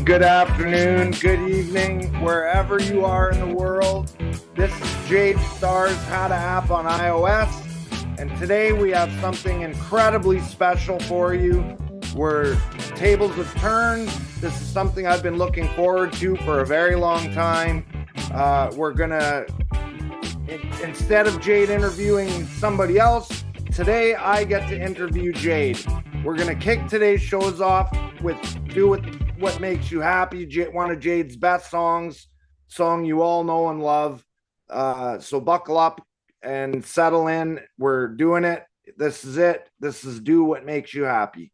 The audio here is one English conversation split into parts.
Good afternoon, good evening, wherever you are in the world. This is Jade Starr's How to App on iOS, and today we have something incredibly special for you. Where tables have turned. This is something I've been looking forward to for a very long time. We're gonna, instead of Jade interviewing somebody else, today I get to interview Jade. We're gonna kick today's shows off with What Makes You Happy, one of Jade's best songs, song you all know and love. So buckle up and settle in. We're doing it. This is it. This is Do What Makes You Happy.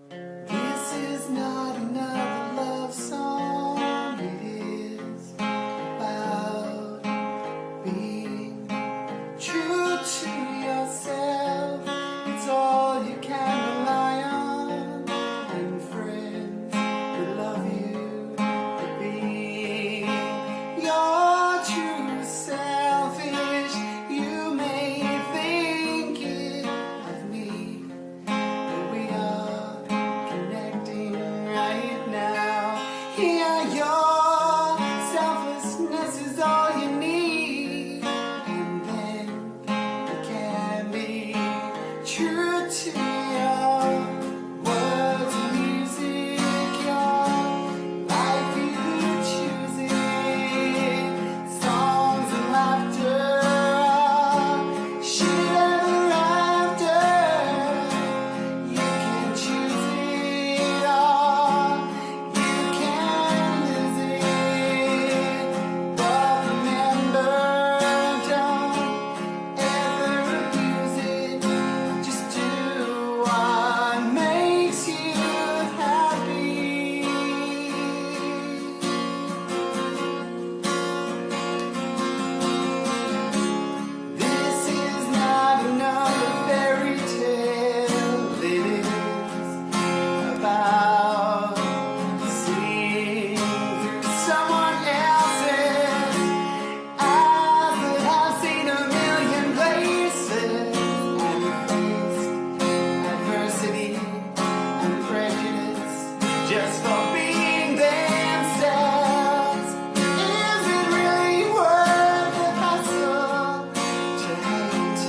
This is not another love song. It is about being true to yourself. It's all you can rely on, and friends who love you for being your true selfish. You may think it of me, but we are connecting right now. Yeah, your selflessness is all you need, and then you can be true to your words and music, your life you choose it. Songs and laughter, shit ever after. You can choose it all, you can lose it. But remember, don't ever abuse it. Just do what makes you happy. This is not another fairy tale. It is about seeing through someone else's eyes that have seen a million places and faced adversity and prejudice just for being themselves. Is it really worth the hassle to hate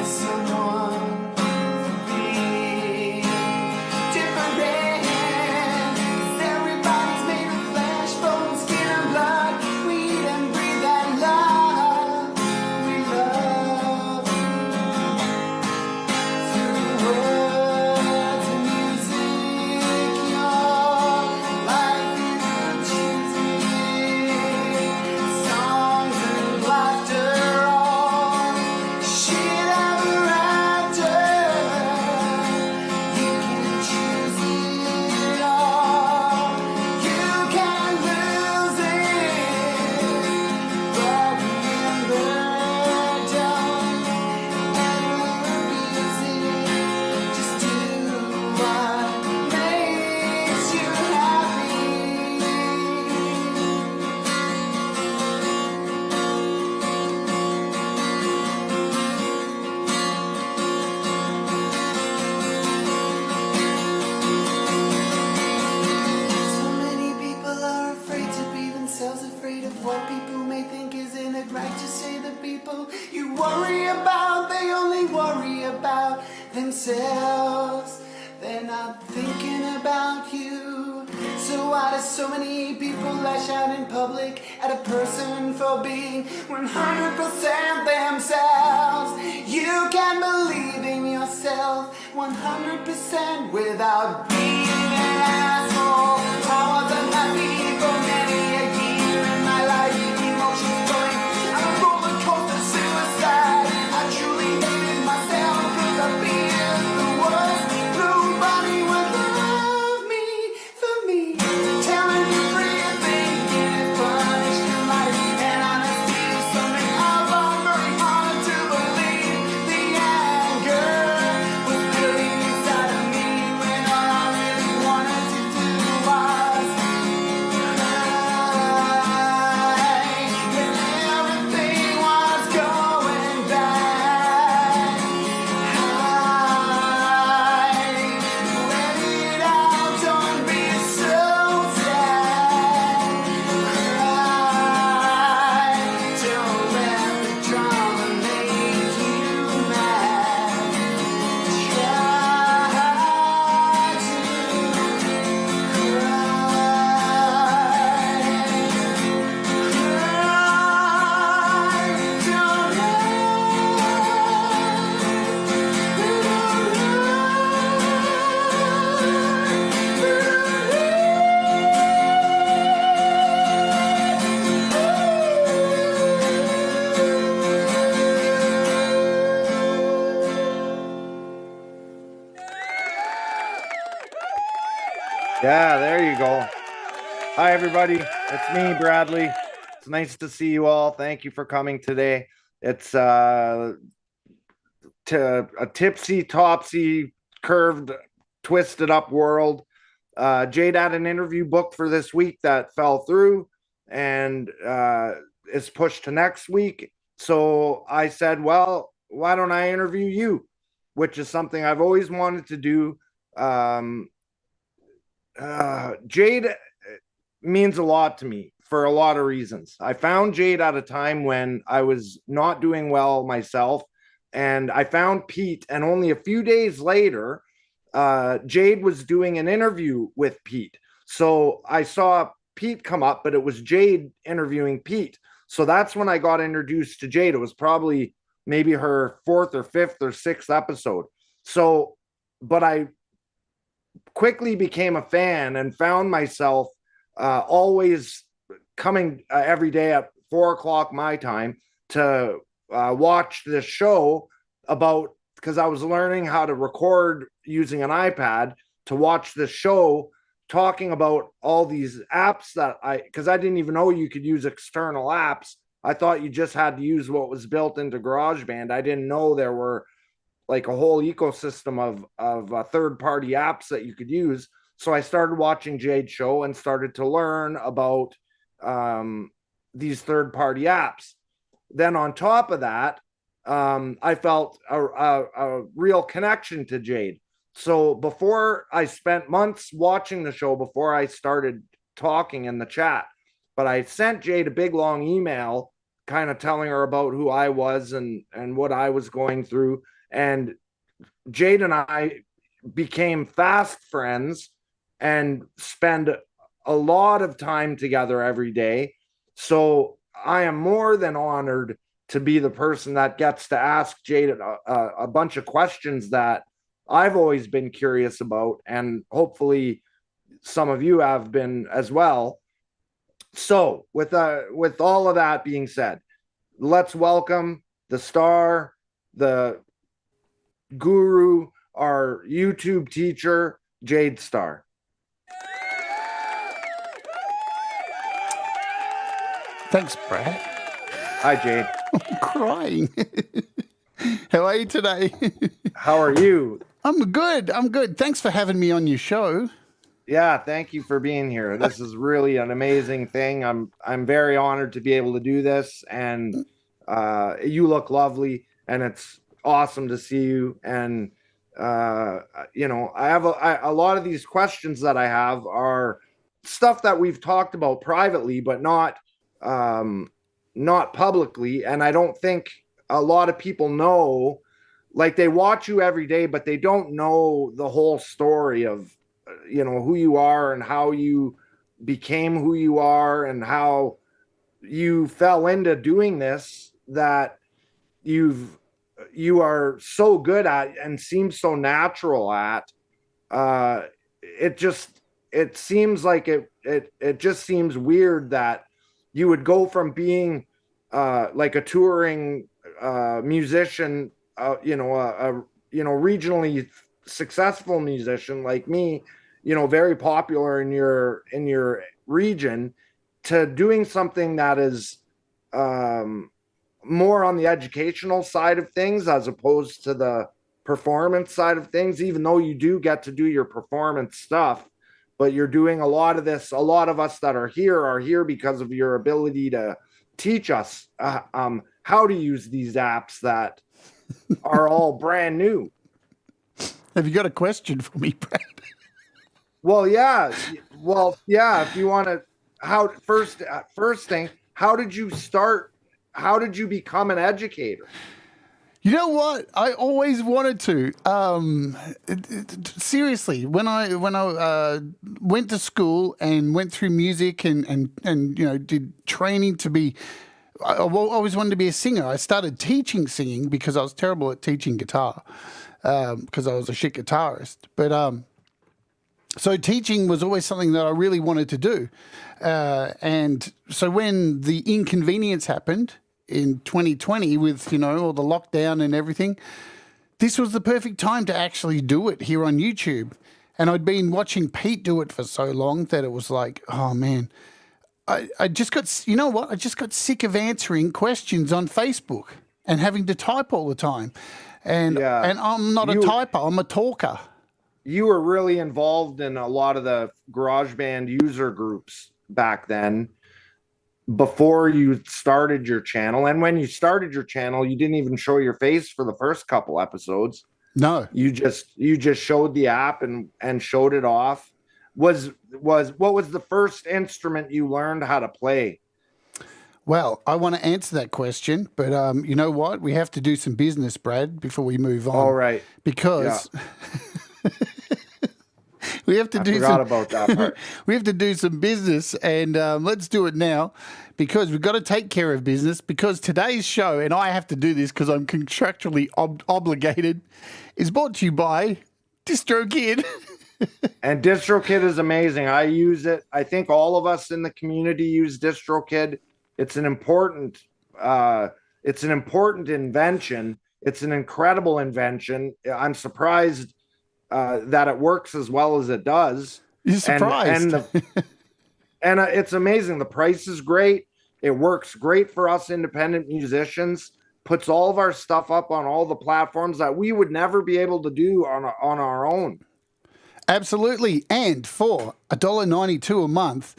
someone for being different? 'Cause everybody's made of flesh, bone, skin, and blood. We eat and breathe that love. We love through words and music. Your life you choose it. Songs and laughter, all shit ever after. You can choose it all. You can lose it. But remember, don't ever abuse it. Just do what makes you happy. So many people are afraid to be themselves, afraid of what people may think. Isn't it right to say the people you worry about, they only worry about themselves? They're not thinking about you. So why do so many people lash out in public at a person for being 100% themselves? You can believe in yourself 100% without being an asshole. I was unhappy for many a year in my life. Emotions going on a roller coaster, suicide. I truly hated myself because I feared the worst. Nobody would love me for me. Telling everything is punished in life, and honesty is something I found very hard to believe. The anger was building inside of me when all I really wanted to Yeah, there you go. Hi, everybody. It's me, Bradley. It's nice to see you all. Thank you for coming today. It's to a tipsy, topsy, curved, twisted up world. Jade had an interview booked for this week that fell through and is pushed to next week. So I said, well, why don't I interview you? Which is something I've always wanted to do. Jade means a lot to me for a lot of reasons. I found Jade at a time when I was not doing well myself, and I found Pete, and only a few days later, Jade was doing an interview with Pete. So I saw Pete come up, but it was Jade interviewing Pete. So that's when I got introduced to Jade. It was probably maybe her fourth or fifth or sixth episode. So, but I quickly became a fan and found myself always coming every day at 4 o'clock my time to watch this show about, because I was learning how to record using an iPad, to watch this show talking about all these apps that because I didn't even know you could use external apps. I thought you just had to use what was built into GarageBand. I didn't know there were like a whole ecosystem of third-party apps that you could use. So I started watching Jade's show and started to learn about these third-party apps. Then on top of that, I felt a real connection to Jade. So before, I spent months watching the show before I started talking in the chat, but I sent Jade a big long email kind of telling her about who I was and what I was going through. And Jade and I became fast friends and spend a lot of time together every day. So I am more than honored to be the person that gets to ask Jade a bunch of questions that I've always been curious about, and hopefully some of you have been as well. So with all of that being said, let's welcome the star, the guru, our YouTube teacher, Jade Starr. Thanks, Brad. Hi, Jade. I'm crying. How are you today? How are you? I'm good. Thanks for having me on your show. Yeah, thank you for being here. This is really an amazing thing. I'm very honored to be able to do this, and you look lovely, and it's awesome to see you. And I have a lot of these questions that I have are stuff that we've talked about privately, but not publicly. And I don't think a lot of people know, like, they watch you every day, but they don't know the whole story of who you are and how you became who you are and how you fell into doing this that you are so good at and seems so natural at. It seems like it just seems weird that you would go from being like a touring musician, regionally successful musician like me, very popular in your region, to doing something that is more on the educational side of things as opposed to the performance side of things, even though you do get to do your performance stuff. But you're doing a lot of this. A lot of us that are here because of your ability to teach us how to use these apps that are all brand new. Have you got a question for me, Brad? Well, yeah. If you want to, first thing, how did you start? How did you become an educator? You know what? I always wanted to. Seriously, when I went to school and went through music and did training to be, I always wanted to be a singer. I started teaching singing because I was terrible at teaching guitar because I was a shit guitarist. But so teaching was always something that I really wanted to do. And so when the inconvenience happened in 2020 with, all the lockdown and everything, this was the perfect time to actually do it here on YouTube. And I'd been watching Pete do it for so long that it was like, oh man, I just got, you know what? I just got sick of answering questions on Facebook and having to type all the time. And Yeah. I'm not a typer, I'm a talker. You were really involved in a lot of the GarageBand user groups back then before you started your channel. And when you started your channel, you didn't even show your face for the first couple episodes. No. You just showed the app and showed it off. What was the first instrument you learned how to play? Well, I want to answer that question, but you know what? We have to do some business, Brad, before we move on. All right. Because we have to about that part. We have to do some business, and let's do it now because we've got to take care of business. Because today's show, and I have to do this because I'm contractually obligated, is brought to you by DistroKid. And DistroKid is amazing. I use it. I think all of us in the community use DistroKid. It's an important invention. It's an incredible invention. I'm surprised that it works as well as it does. You're surprised. And it's amazing. The price is great. It works great for us independent musicians. Puts all of our stuff up on all the platforms that we would never be able to do on our own. Absolutely. And for $1.92 a month,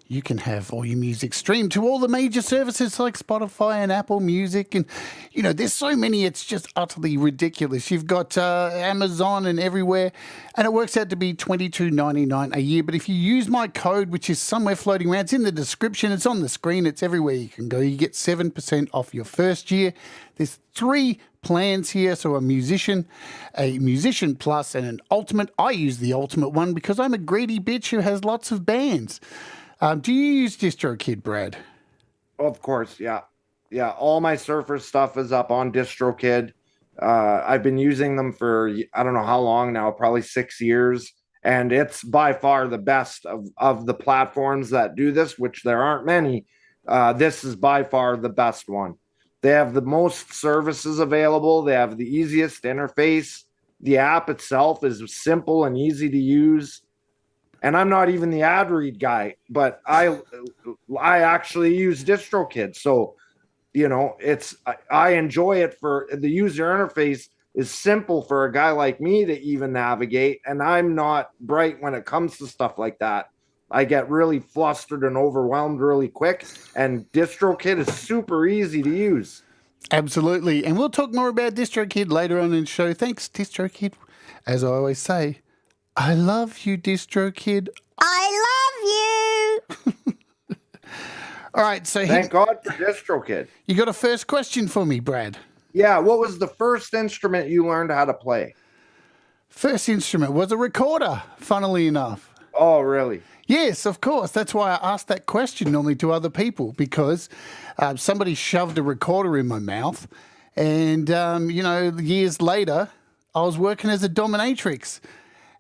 you can have all your music streamed to all the major services like Spotify and Apple Music. And, you know, there's so many, it's just utterly ridiculous. You've got Amazon and everywhere, and it works out to be $22.99 a year. But if you use my code, which is somewhere floating around, it's in the description, it's on the screen, it's everywhere you can go. You get 7% off your first year. There's 3 plans here. So a musician plus, and an ultimate. I use the ultimate one because I'm a greedy bitch who has lots of bands. Do you use DistroKid, Brad? Of course, yeah. Yeah, all my Surfer stuff is up on DistroKid. I've been using them for, I don't know how long now, probably 6 years. And it's by far the best of the platforms that do this, which there aren't many. This is by far the best one. They have the most services available. They have the easiest interface. The app itself is simple and easy to use. And I'm not even the ad read guy, but I actually use DistroKid. So, you know, I enjoy it. For the user interface is simple for a guy like me to even navigate. And I'm not bright when it comes to stuff like that. I get really flustered and overwhelmed really quick. And DistroKid is super easy to use. Absolutely. And we'll talk more about DistroKid later on in the show. Thanks, DistroKid. As I always say, I love you, DistroKid. I love you. All right, so thank God for DistroKid. You got a first question for me, Brad? Yeah, what was the first instrument you learned how to play? First instrument was a recorder, funnily enough. Oh, really? Yes, of course. That's why I asked that question normally to other people, because somebody shoved a recorder in my mouth. And, you know, years later, I was working as a dominatrix.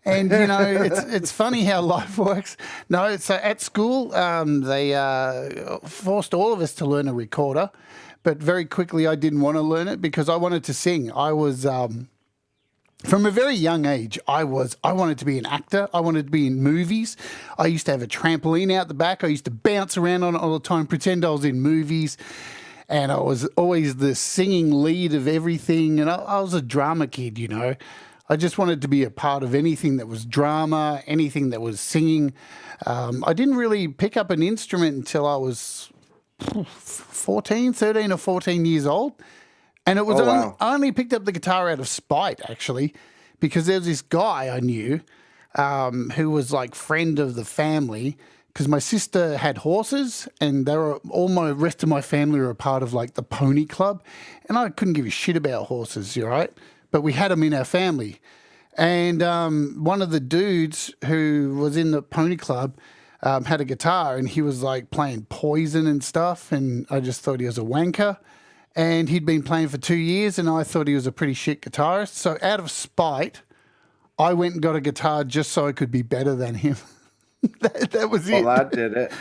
And, you know, it's funny how life works. No, so at school, they forced all of us to learn a recorder. But very quickly, I didn't want to learn it because I wanted to sing. I was... From a very young age, I wanted to be an actor. I wanted to be in movies. I used to have a trampoline out the back. I used to bounce around on it all the time, pretend I was in movies. And I was always the singing lead of everything. And I was a drama kid, you know. I just wanted to be a part of anything that was drama, anything that was singing. I didn't really pick up an instrument until I was 13 or 14 years old. And it was I only picked up the guitar out of spite, actually, because there was this guy I knew who was like friend of the family, because my sister had horses and all my rest of my family were a part of like the pony club. And I couldn't give a shit about horses, you're right? But we had them in our family. And one of the dudes who was in the pony club had a guitar and he was like playing Poison and stuff. And I just thought he was a wanker. And he'd been playing for 2 years, and I thought he was a pretty shit guitarist. So out of spite, I went and got a guitar just so I could be better than him. that was it. Well, that did it.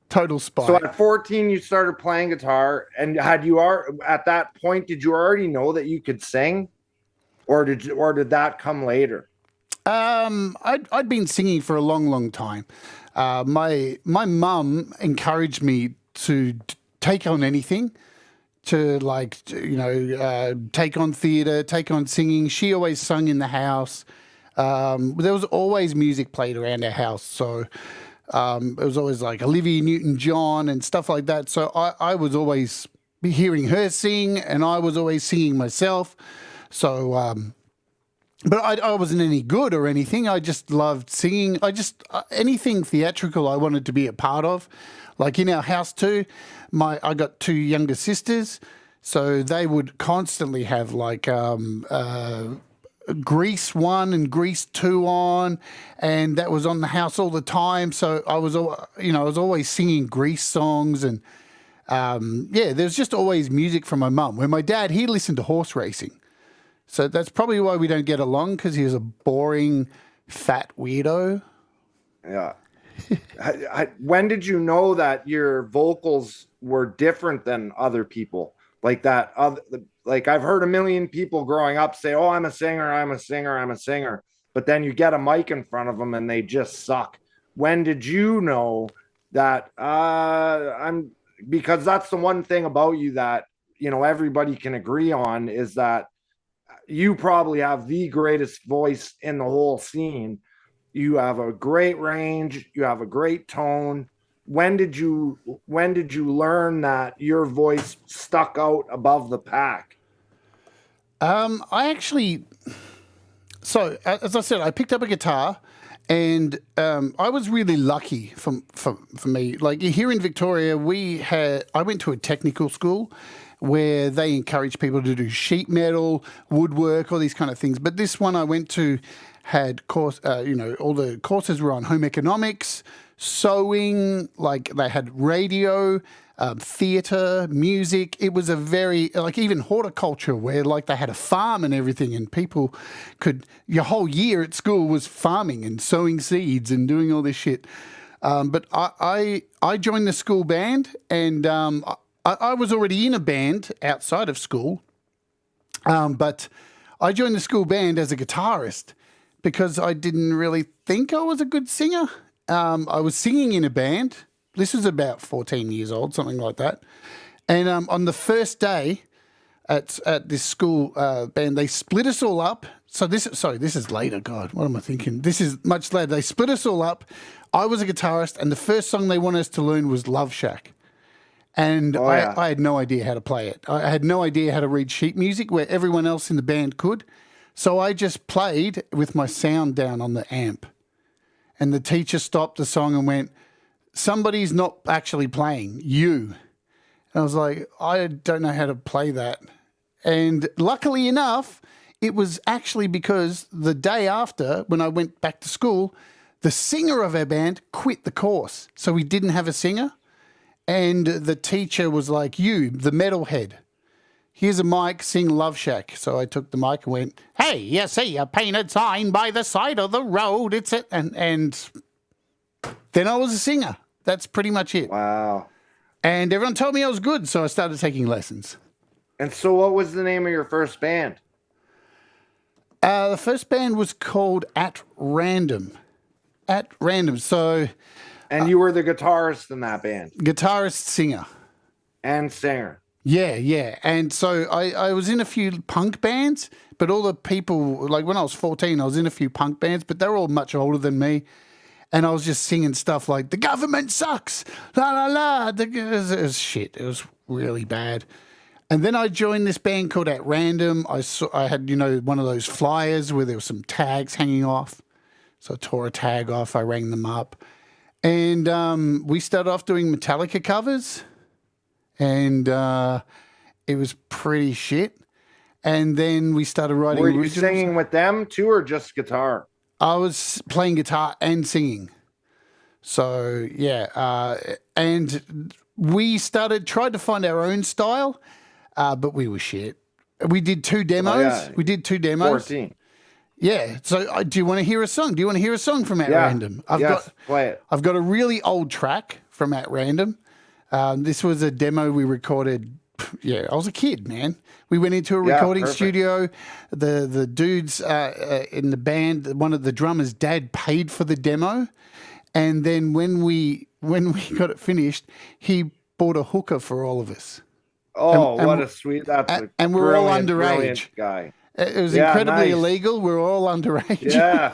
Total spite. So at 14, you started playing guitar, and at that point, did you already know that you could sing, or did that come later? I'd been singing for a long, long time. My mum encouraged me to take on anything, to take on theatre, take on singing. She always sung in the house. There was always music played around our house, so it was always like Olivia Newton-John and stuff like that. So I was always hearing her sing, and I was always singing myself. So, but I wasn't any good or anything. I just loved singing. Anything theatrical I wanted to be a part of. Like in our house too, I got two younger sisters, so they would constantly have like Grease 1 and Grease 2 on, and that was on the house all the time. So I was always singing Grease songs, and there's just always music from my mum. Where my dad, he listened to horse racing. So that's probably why we don't get along, because he was a boring, fat weirdo. Yeah. When did you know that your vocals were different than other people? Like that, like I've heard a million people growing up say, "Oh, I'm a singer, I'm a singer, I'm a singer," but then you get a mic in front of them and they just suck. When did you know that? Because that's the one thing about you that everybody can agree on, is that you probably have the greatest voice in the whole scene. You have a great range. You have a great tone. When did you learn that your voice stuck out above the pack? So as I said, I picked up a guitar, and I was really lucky for me. Like here in Victoria, I went to a technical school where they encourage people to do sheet metal, woodwork, all these kind of things. But this one I went to had all the courses were on home economics, sewing, like they had radio, theatre, music. It was a very, like even horticulture, where like they had a farm and everything, and people your whole year at school was farming and sowing seeds and doing all this shit. But I joined the school band, and I was already in a band outside of school, but I joined the school band as a guitarist because I didn't really think I was a good singer. I was singing in a band. This was about 14 years old, something like that. And on the first day at this school band, they split us all up. This is later. God, what am I thinking? This is much later. They split us all up. I was a guitarist, and the first song they wanted us to learn was Love Shack. And I had no idea how to play it. I had no idea how to read sheet music where everyone else in the band could. So I just played with my sound down on the amp. And the teacher stopped the song and went, "Somebody's not actually playing, you." And I was like, I don't know how to play that. And luckily enough, it was actually because the day after, when I went back to school, the singer of our band quit the course. So we didn't have a singer. And the teacher was like, "You, the metalhead, here's a mic, sing Love Shack." So I took the mic and went, "Hey, you see a painted sign by the side of the road. It's it." And then I was a singer. That's pretty much it. Wow. And everyone told me I was good, so I started taking lessons. And so what was the name of your first band? The first band was called At Random. At Random. So... And you were the guitarist in that band? Guitarist, singer. And singer. Yeah. And so I was in a few punk bands, but all the people, like when I was 14, I was in a few punk bands, but they were all much older than me. And I was just singing stuff like, "The government sucks, la la la." It was shit. It was really bad. And then I joined this band called At Random. I had, one of those flyers where there were some tags hanging off. So I tore a tag off. I rang them up. And we started off doing Metallica covers, and it was pretty shit. And then we started writing originals. Were you originals. singing with them too, or just guitar? I was playing guitar and singing. So, yeah. And we tried to find our own style, but we were shit. We did 2 demos. Oh, yeah. We did 2 demos. 14. Yeah. So do you want to hear a song? Do you want to hear a song from At Random? Play it. I've got a really old track from At Random. This was a demo we recorded Yeah, I was a kid, man. We went into a Yeah, recording perfect. studio. The dudes in the band, one of the drummers' dad paid for the demo, and then when we got it finished, he bought a hooker for all of us. Oh, And what a sweet! That's a and we're all brilliant underage. guy. It was Yeah, incredibly nice. illegal. We're all underage. Yeah,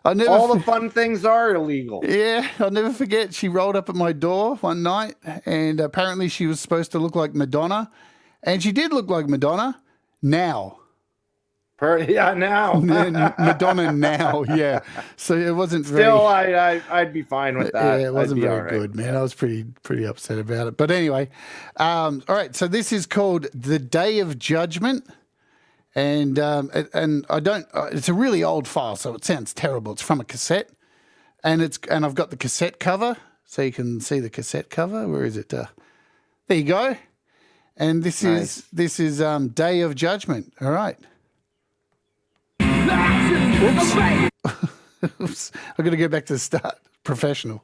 I never. all the fun things are illegal. Yeah, I'll never forget. She rolled up at my door one night, and apparently she was supposed to look like Madonna, and she did look like Madonna. Now, Yeah, now. Madonna now, yeah. So it wasn't Still, very. I'd be fine with that. Yeah, it wasn't I'd be very all right. good, man. I was pretty upset about it. But anyway, all right. So this is called The Day of Judgment. And I don't. It's a really old file, so it sounds terrible. It's from a cassette, and I've got the cassette cover, so you can see the cassette cover. Where is it? There you go. And this is Day of Judgment. All right. Oops. Oops. I'm gonna go back to the start. Professional.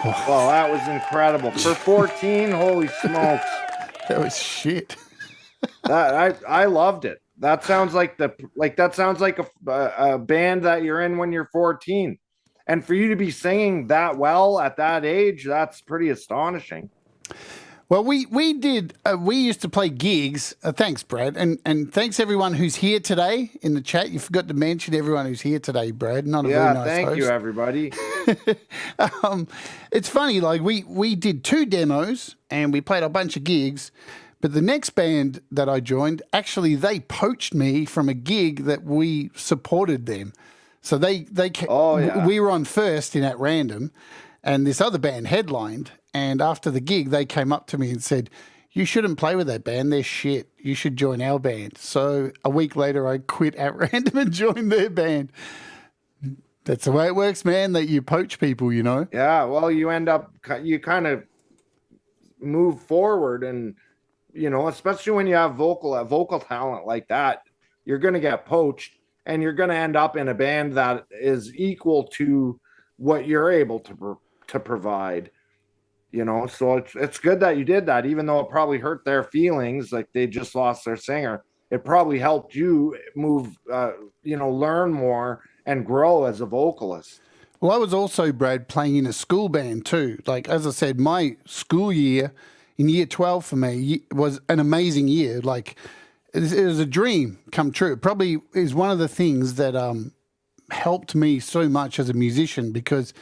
Well, that was incredible. For 14, holy smokes. That was shit. I loved it. That sounds like a band that you're in when you're 14. And for you to be singing that well at that age, that's pretty astonishing. Well, we used to play gigs. Thanks, Brad, and thanks everyone who's here today in the chat. You forgot to mention everyone who's here today, Brad. Not a very nice thank host. you, everybody. It's funny, like we did 2 demos and we played a bunch of gigs, but the next band that I joined, actually, they poached me from a gig that we supported them. So we were on first in At Random, and this other band headlined. And after the gig, they came up to me and said, "You shouldn't play with that band. They're shit. You should join our band." So a week later, I quit At Random and joined their band. That's the way it works, man, that you poach people, you know? Yeah, well, you kind of move forward and, especially when you have vocal talent like that, you're going to get poached and you're going to end up in a band that is equal to what you're able to provide. So it's good that you did that, even though it probably hurt their feelings, like they just lost their singer. It probably helped you move, learn more and grow as a vocalist. Well, I was also, Brad, playing in a school band too. Like, as I said, my school year in year 12 for me was an amazing year. Like, it was a dream come true. It probably is one of the things that helped me so much as a musician, because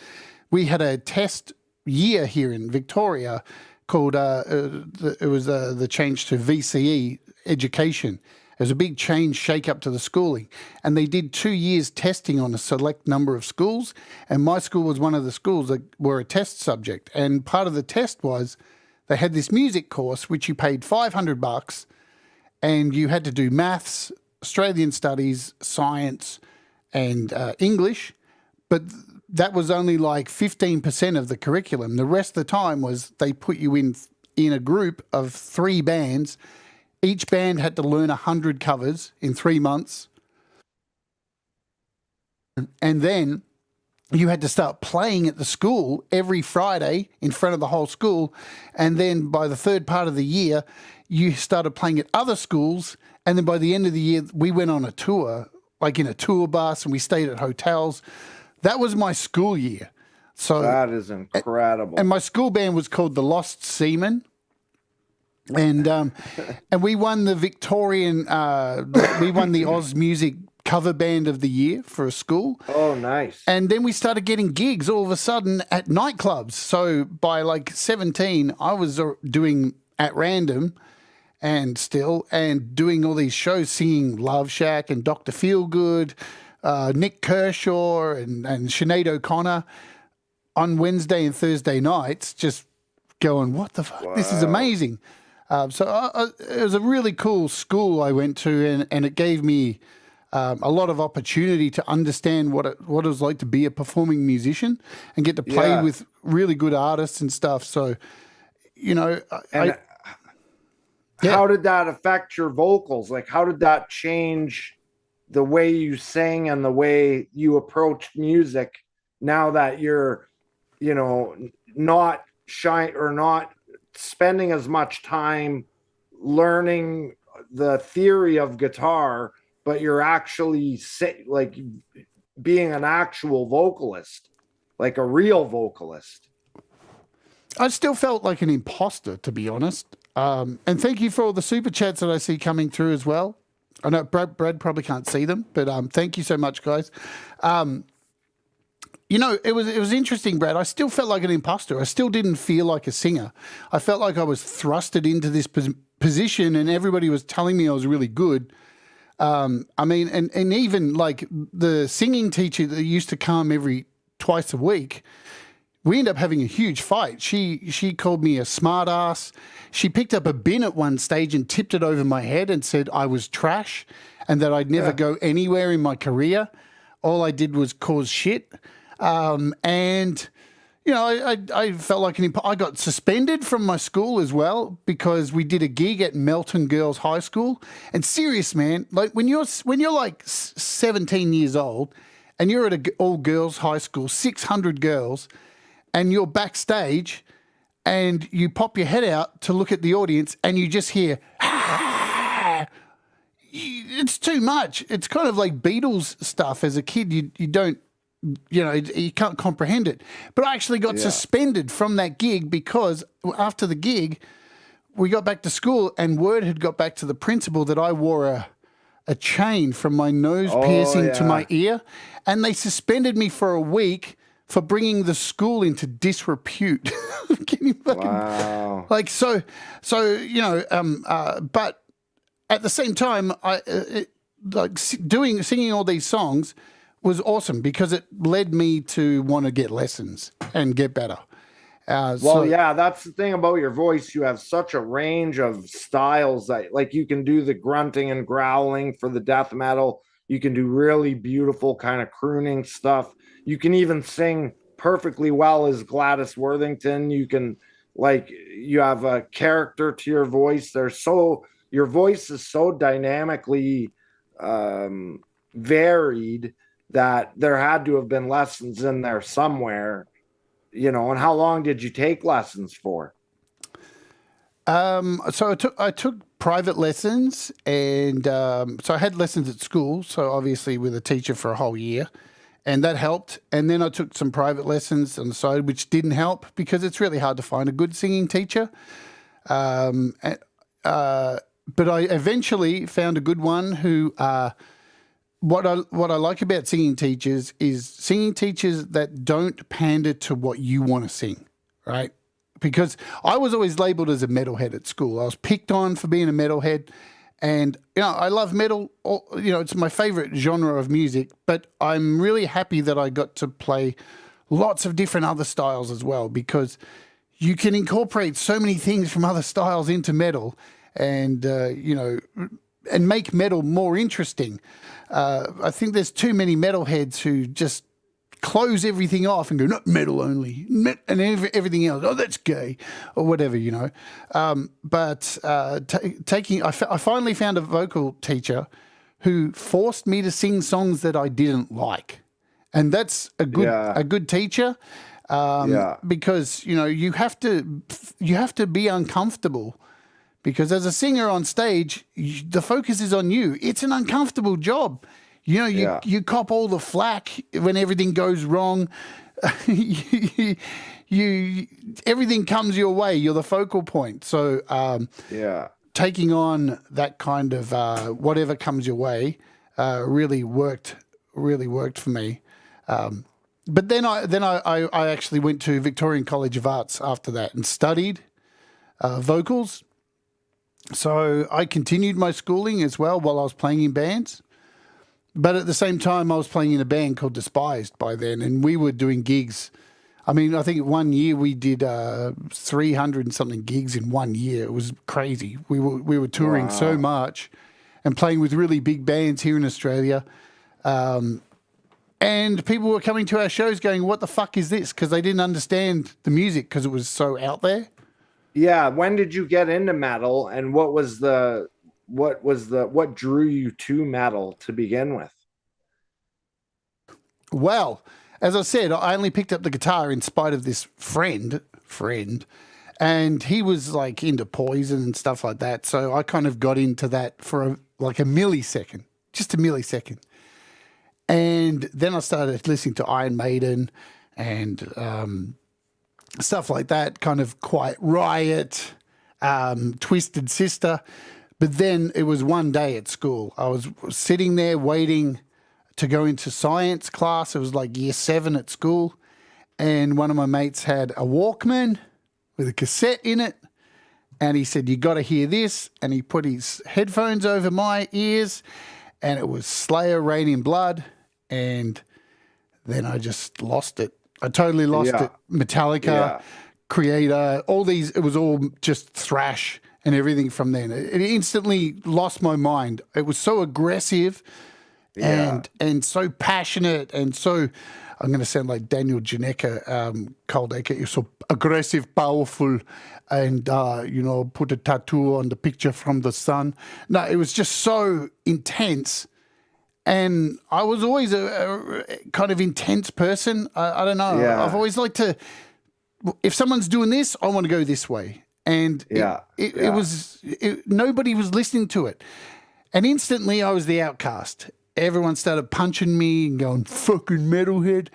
we had a test year here in Victoria called it was the change to VCE education. It was a big change, shake up to the schooling, and they did 2 years testing on a select number of schools, and my school was one of the schools that were a test subject. And part of the test was they had this music course which you paid $500, and you had to do maths, Australian studies, science, and English, but that was only like 15% of the curriculum. The rest of the time was they put you in a group of 3 bands. Each band had to learn 100 covers in 3 months. And then you had to start playing at the school every Friday in front of the whole school. And then by the 3rd part of the year, you started playing at other schools. And then by the end of the year, we went on a tour, like in a tour bus, and we stayed at hotels. That was my school year. So that is incredible. And my school band was called the Lost Seamen. And we won the we won the Oz Music Cover Band of the Year for a school. Oh, nice. And then we started getting gigs all of a sudden at nightclubs. So by like 17, I was doing At Random and doing all these shows, singing Love Shack and Dr. Feelgood, Nick Kershaw and Sinead O'Connor on Wednesday and Thursday nights, just going, what the fuck? Wow. This is amazing. So it was a really cool school I went to, and it gave me a lot of opportunity to understand what it was like to be a performing musician and get to play with really good artists and stuff. So, how did that affect your vocals? Like, how did that change the way you sang and the way you approached music now that you're, not shy or not spending as much time learning the theory of guitar, but you're actually like being an actual vocalist, like a real vocalist? I still felt like an imposter, to be honest. And thank you for all the super chats that I see coming through as well. I know Brad probably can't see them, but thank you so much, guys. It was interesting, Brad. I still felt like an imposter. I still didn't feel like a singer. I felt like I was thrusted into this position, and everybody was telling me I was really good. And even like the singing teacher that used to come twice a week, we ended up having a huge fight. She called me a smart ass. She picked up a bin at one stage and tipped it over my head and said I was trash and that I'd never go anywhere in my career. All I did was cause shit. I felt like I got suspended from my school as well because we did a gig at Melton Girls High School. And serious, man, like when you're like 17 years old and you're at an all girls high school, 600 girls, and you're backstage and you pop your head out to look at the audience and you just hear, ah, it's too much. It's kind of like Beatles stuff. As a kid, you don't, you can't comprehend it. But I actually got suspended from that gig because after the gig, we got back to school and word had got back to the principal that I wore a chain from my nose piercing to my ear, and they suspended me for a week for bringing the school into disrepute. Can you fucking, like, so, but at the same time, singing all these songs was awesome because it led me to want to get lessons and get better. That's the thing about your voice. You have such a range of styles that, like, you can do the grunting and growling for the death metal. You can do really beautiful kind of crooning stuff. You can even sing perfectly well as Gladys Worthington. You can, like, you have a character to your voice. Your voice is so dynamically varied that there had to have been lessons in there somewhere, and how long did you take lessons for? So I took private lessons, and so I had lessons at school, so obviously with a teacher for a whole year, and that helped. And then I took some private lessons on the side, which didn't help because it's really hard to find a good singing teacher. But I eventually found a good one who, what I like about singing teachers is singing teachers that don't pander to what you want to sing, right? Because I was always labeled as a metalhead at school. I was picked on for being a metalhead, and I love metal. It's my favorite genre of music. But I'm really happy that I got to play lots of different other styles as well, because you can incorporate so many things from other styles into metal, and and make metal more interesting. I think there's too many metalheads who just close everything off and go, not metal only, and everything else, that's gay, or whatever, I finally found a vocal teacher who forced me to sing songs that I didn't like. And that's a good teacher, because, you have to be uncomfortable. Because as a singer on stage, the focus is on you. It's an uncomfortable job. You cop all the flack when everything goes wrong. Everything comes your way. You're the focal point. So taking on that kind of whatever comes your way really worked for me. But then I actually went to Victorian College of Arts after that and studied vocals. So I continued my schooling as well while I was playing in bands. But at the same time, I was playing in a band called Despised by then, and we were doing gigs. I mean, I think 1 year we did 300 and something gigs in 1 year. It was crazy. We were touring so much and playing with really big bands here in Australia. And people were coming to our shows going, what the fuck is this? Because they didn't understand the music because it was so out there. Yeah. When did you get into metal, and what drew you to metal to begin with? Well, as I said, I only picked up the guitar in spite of this friend, and he was like into Poison and stuff like that. So I kind of got into that for a millisecond, just a millisecond. And then I started listening to Iron Maiden and stuff like that, kind of Quiet Riot, Twisted Sister. But then it was one day at school. I was sitting there waiting to go into science class. It was like year 7 at school. And one of my mates had a Walkman with a cassette in it. And he said, you got to hear this. And he put his headphones over my ears. And it was Slayer, Rain in Blood. And then I just lost it. I totally lost it. Metallica, Creator, all these, it was all just thrash and everything from then. It instantly lost my mind. It was so aggressive and so passionate and so, I'm going to sound like Daniel Janeka, Cold Acre. You're so aggressive, powerful, and, put a tattoo on the picture from the sun. No, it was just so intense. And I was always a kind of intense person. I don't know. I've always liked to if someone's doing this, I want to go this way. And nobody was listening to it. And instantly I was the outcast. Everyone started punching me and going, fucking metalhead.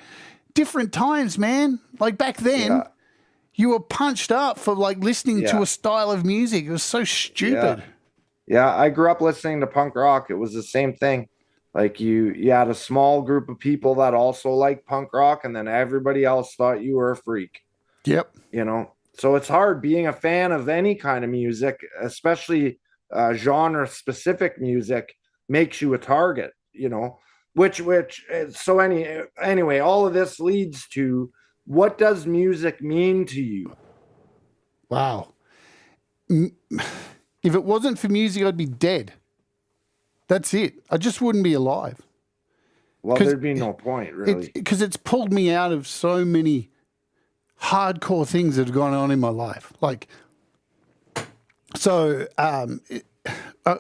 Different times, man. Like back then, you were punched up for like listening to a style of music. It was so stupid. Yeah, I grew up listening to punk rock. It was the same thing. Like you had a small group of people that also liked punk rock, and then everybody else thought you were a freak. Yep. You know, so it's hard being a fan of any kind of music, especially genre specific music, makes you a target, you know, anyway, all of this leads to, what does music mean to you? Wow. If it wasn't for music, I'd be dead. That's it. I just wouldn't be alive. Well, there'd be no point, really. Because it's pulled me out of so many hardcore things that have gone on in my life. Like, so I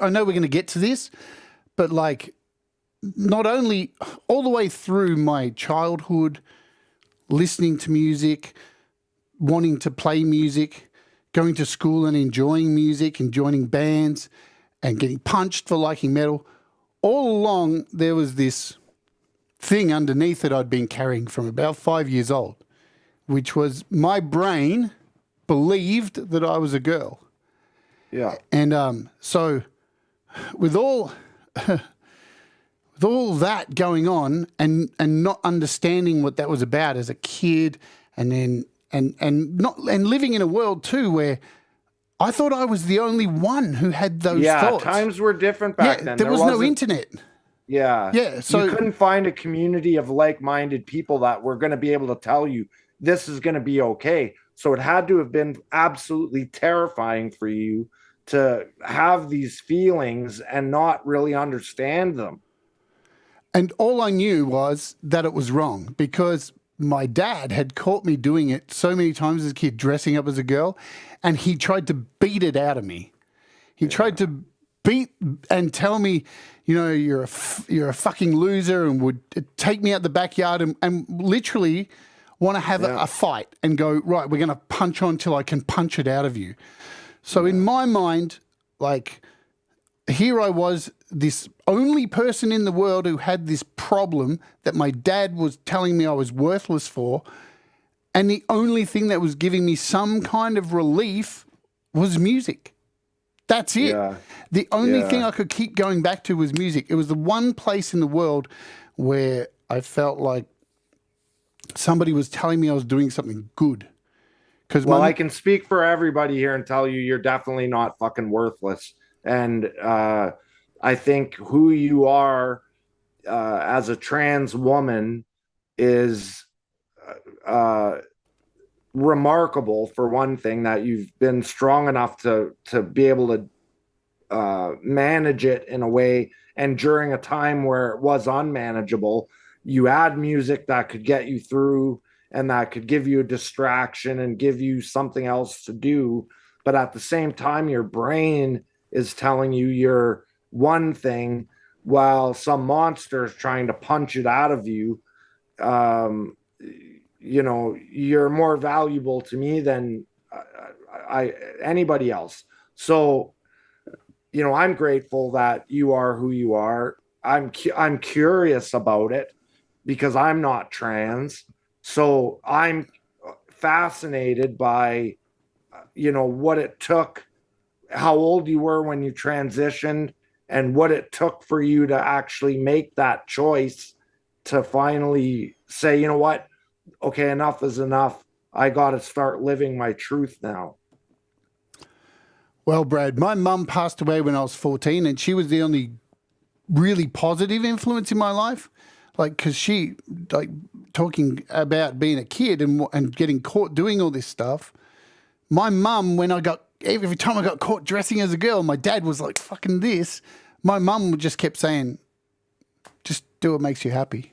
know we're going to get to this, but like, not only all the way through my childhood, listening to music, wanting to play music, going to school and enjoying music and joining bands and getting punched for liking metal, all along there was this thing underneath that I'd been carrying from about 5 years old, which was my brain believed that I was a girl. Yeah. And so with all that going on and not understanding what that was about as a kid, and then and living in a world too where I thought I was the only one who had those thoughts. Yeah, times were different back then. There was no internet. Yeah. So you couldn't find a community of like-minded people that were going to be able to tell you this is going to be okay. So it had to have been absolutely terrifying for you to have these feelings and not really understand them. And all I knew was that it was wrong, because my dad had caught me doing it so many times as a kid, dressing up as a girl, and he tried to beat it out of me. He tried to beat and tell me, you know, you're a fucking loser, and would take me out the backyard and literally want to have a fight and go, right, we're going to punch on till I can punch it out of you. So in my mind, like, here I was, this only person in the world who had this problem that my dad was telling me I was worthless for, and the only thing that was giving me some kind of relief was music. That's it. Yeah. The only thing I could keep going back to was music. It was the one place in the world where I felt like somebody was telling me I was doing something good. Well, I can speak for everybody here and tell you you're definitely not fucking worthless. And I think who you are as a trans woman is remarkable, for one thing, that you've been strong enough to be able to manage it in a way. And during a time where it was unmanageable, you add music that could get you through and that could give you a distraction and give you something else to do. But at the same time, your brain is telling you you're one thing while some monster is trying to punch it out of you. You know, you're more valuable to me than anybody else. So, you know, I'm grateful that you are who you are. I'm curious about it because I'm not trans. So I'm fascinated by, you know, what it took, how old you were when you transitioned, and what it took for you to actually make that choice to finally say, you know what, okay, enough is enough. I got to start living my truth now. Well, Brad, my mum passed away when I was 14, and she was the only really positive influence in my life. Like, because she, like, talking about being a kid and getting caught doing all this stuff. My mum, every time I got caught dressing as a girl, my dad was like, fucking this. My mum just kept saying, just do what makes you happy.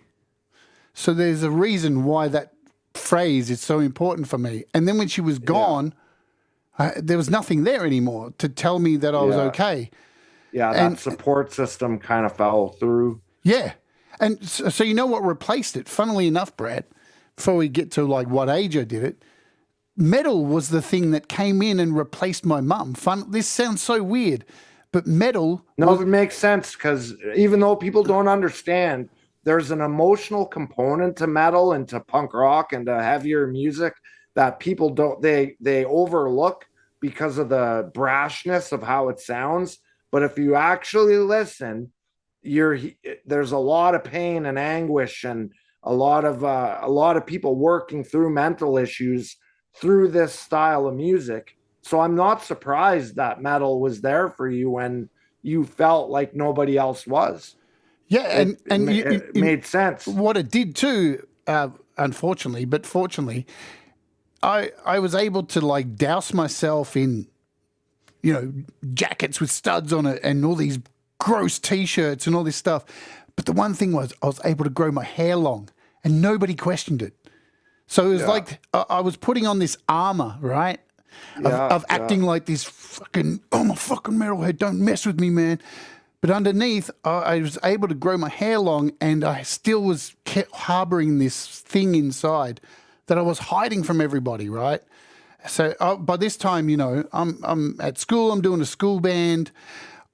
So there's a reason why that phrase is so important for me. And then when she was gone, there was nothing there anymore to tell me that I was okay. Yeah, that support system kind of fell through. Yeah. And so you know what replaced it? Funnily enough, Brad, before we get to like what age I did it, metal was the thing that came in and replaced my mum. This sounds so weird, but metal. No, it makes sense, because even though people don't understand, there's an emotional component to metal and to punk rock and to heavier music that people don't they overlook because of the brashness of how it sounds. But if you actually listen, there's a lot of pain and anguish and a lot of people working through mental issues through this style of music. So I'm not surprised that metal was there for you when you felt like nobody else was. Yeah, It made sense. What it did too, unfortunately, but fortunately, I was able to like douse myself in, jackets with studs on it and all these gross T-shirts and all this stuff. But the one thing was I was able to grow my hair long and nobody questioned it. So it was like I was putting on this armor, right? Of acting like this fucking, I'm a fucking metalhead, don't mess with me, man. But underneath, I was able to grow my hair long, and I still kept harboring this thing inside that I was hiding from everybody, right? So by this time, I'm at school, I'm doing a school band.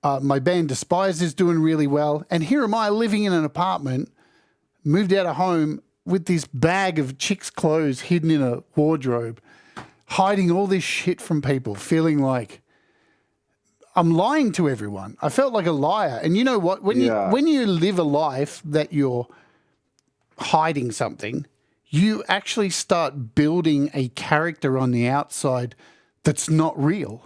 My band Despise is doing really well. And here am I living in an apartment, moved out of home with this bag of chicks' clothes hidden in a wardrobe, hiding all this shit from people, feeling like I'm lying to everyone. I felt like a liar. And you know what? When you live a life that you're hiding something, you actually start building a character on the outside that's not real,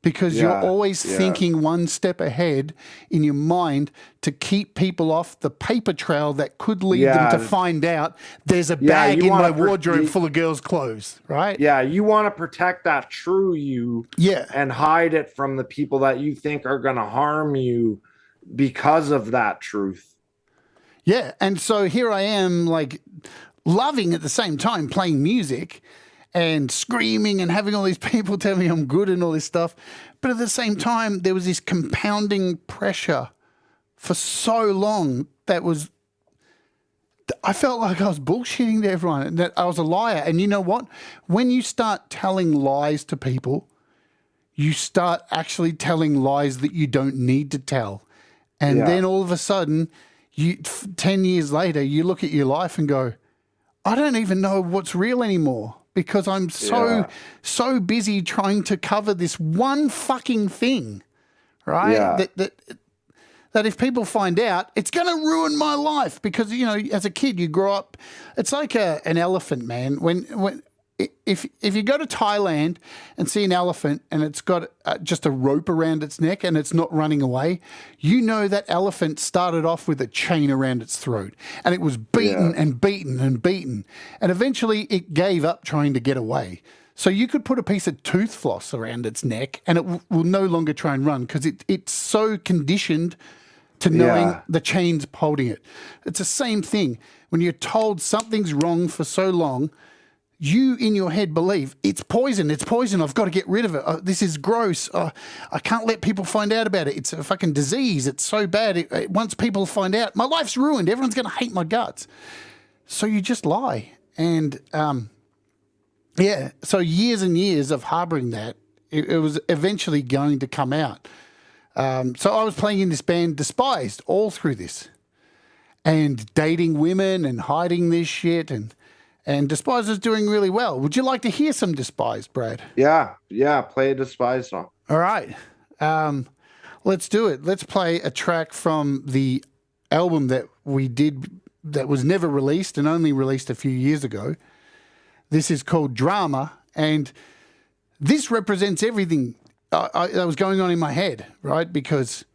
because you're always thinking one step ahead in your mind to keep people off the paper trail that could lead them to find out there's a bag in my wardrobe full of girls' clothes, right? Yeah, you want to protect that true you and hide it from the people that you think are going to harm you because of that truth. Yeah, and so here I am, like, loving at the same time playing music and screaming and having all these people tell me I'm good and all this stuff. But at the same time, there was this compounding pressure for so long that I felt like I was bullshitting to everyone and that I was a liar. And you know what? When you start telling lies to people, you start actually telling lies that you don't need to tell. And then all of a sudden, 10 years later, you look at your life and go, I don't even know what's real anymore, because I'm so busy trying to cover this one fucking thing, right? Yeah. That if people find out, it's going to ruin my life, because, as a kid, you grow up, it's like an elephant, man. If you go to Thailand and see an elephant and it's got just a rope around its neck and it's not running away, you know that elephant started off with a chain around its throat and it was beaten and beaten and beaten. And eventually it gave up trying to get away. So you could put a piece of tooth floss around its neck and it will no longer try and run, because it's so conditioned to knowing the chain's holding it. It's the same thing. When you're told something's wrong for so long, you in your head believe it's poison. I've got to get rid of it. This is gross. I can't let people find out about it. It's a fucking disease. It's so bad. Once people find out, my life's ruined. Everyone's going to hate my guts. So you just lie. And so years and years of harboring that, it was eventually going to come out. So I was playing in this band Despised all through this, and dating women and hiding this shit, and Despised is doing really well. Would you like to hear some Despised, Brad? Yeah, play a Despised song. All right. Let's do it. Let's play a track from the album that we did that was never released and only released a few years ago. This is called Drama, and this represents everything that was going on in my head, right? Because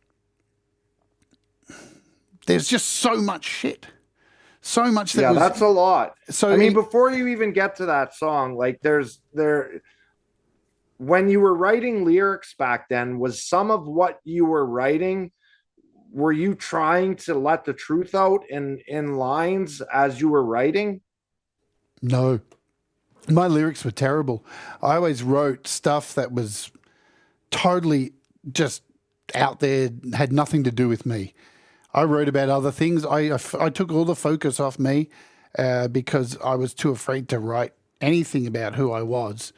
there's just so much shit. So much that's a lot. So I mean, before you even get to that song, like when you were writing lyrics back then, was some of what you were writing, were you trying to let the truth out in lines as you were writing? No. My lyrics were terrible. I always wrote stuff that was totally just out there, had nothing to do with me. I wrote about other things. I took all the focus off me because I was too afraid to write anything about who I was,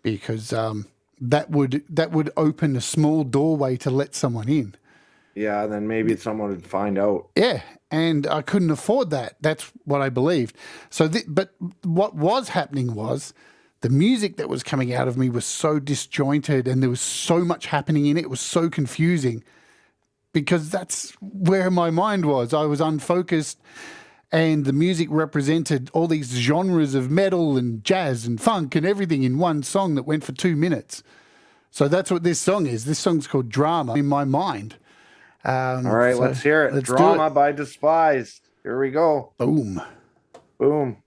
because that would open a small doorway to let someone in. Yeah, then maybe someone would find out. Yeah, and I couldn't afford that. That's what I believed. So, but what was happening was the music that was coming out of me was so disjointed, and there was so much happening in it. It was so confusing, because that's where my mind was. I was unfocused, and the music represented all these genres of metal and jazz and funk and everything in one song that went for 2 minutes. So that's what this song is. This song's called Drama in my mind. All right, so let's hear it. let's do Drama it. by Despised. Here we go. Boom. Boom.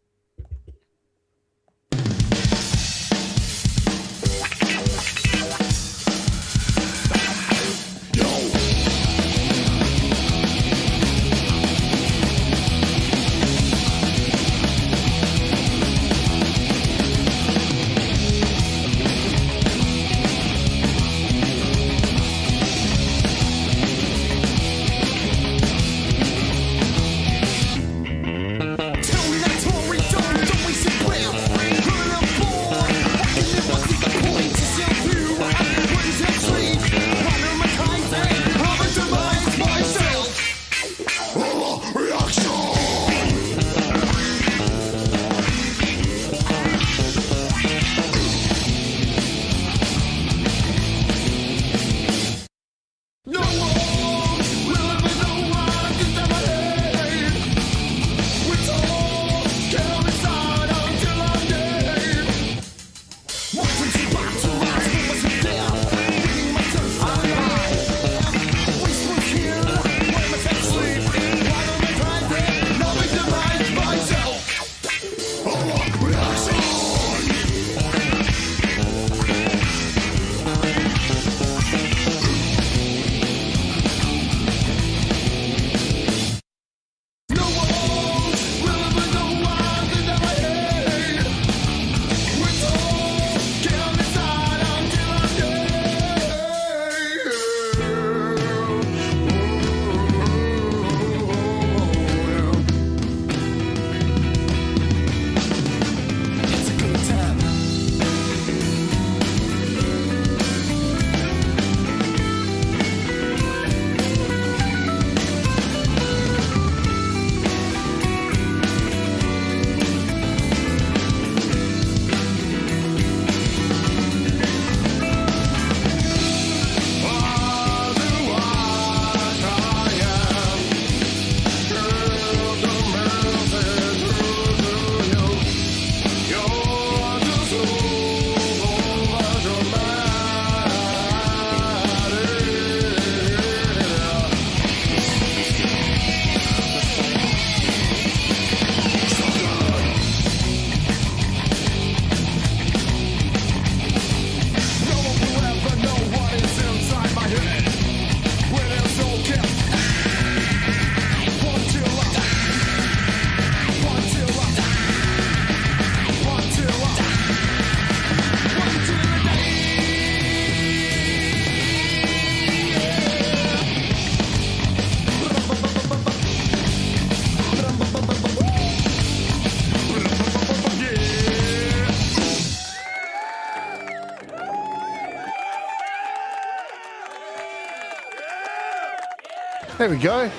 There we go.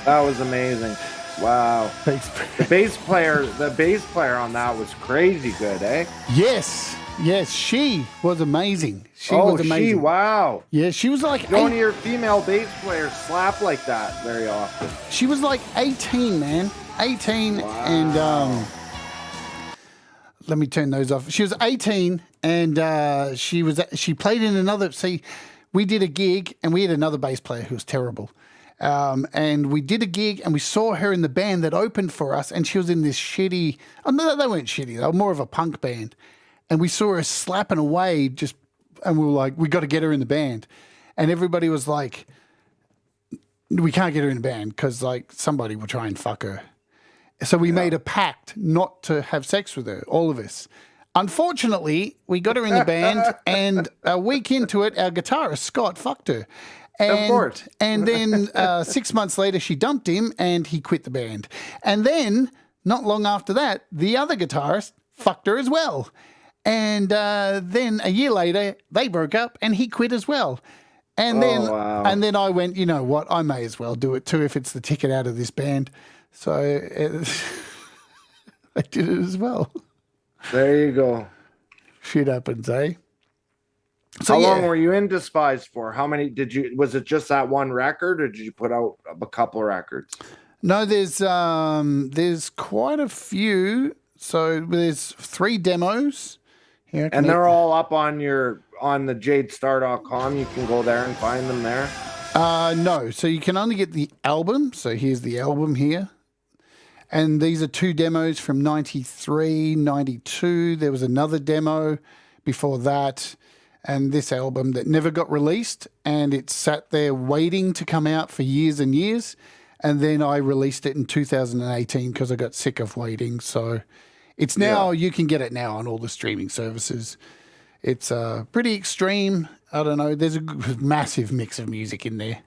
That was amazing. Wow. Thanks. The bass player on that was crazy good, eh? Yes, she was amazing. She was amazing. Wow. Yeah, she was like You don't hear female bass players slap like that very often. She was like 18, man. 18. Wow. And let me turn those off. She was 18, and she played in another. See, we did a gig, and we had another bass player who was terrible. And we did a gig, and we saw her in the band that opened for us, and she was in this shitty. Oh, no, they weren't shitty. They were more of a punk band. And we saw her slapping away, and we were like, we got to get her in the band. And everybody was like, we can't get her in the band because like somebody will try and fuck her. So we made a pact not to have sex with her, all of us. Unfortunately, we got her in the band, and a week into it, our guitarist, Scott, fucked her. And, Of course. And then 6 months later, she dumped him, and he quit the band. And then, not long after that, the other guitarist fucked her as well. And then a year later, they broke up, and he quit as well. And wow. then I went, you know what? I may as well do it too if it's the ticket out of this band. So I did it as well. There you go. Shit happens, eh? So, How long were you in Despise for? How many was it just that one record, or did you put out a couple records? No, there's quite a few. So there's 3 demos. Here, and they're all up on the jadestar.com. You can go there and find them there. No, so you can only get the album. So here's the album here. And these are 2 demos from 93, 92. There was another demo before that. And this album that never got released. And it sat there waiting to come out for years and years. And then I released it in 2018 because I got sick of waiting. So it's now, you can get it now on all the streaming services. It's pretty extreme. I don't know. There's a massive mix of music in there.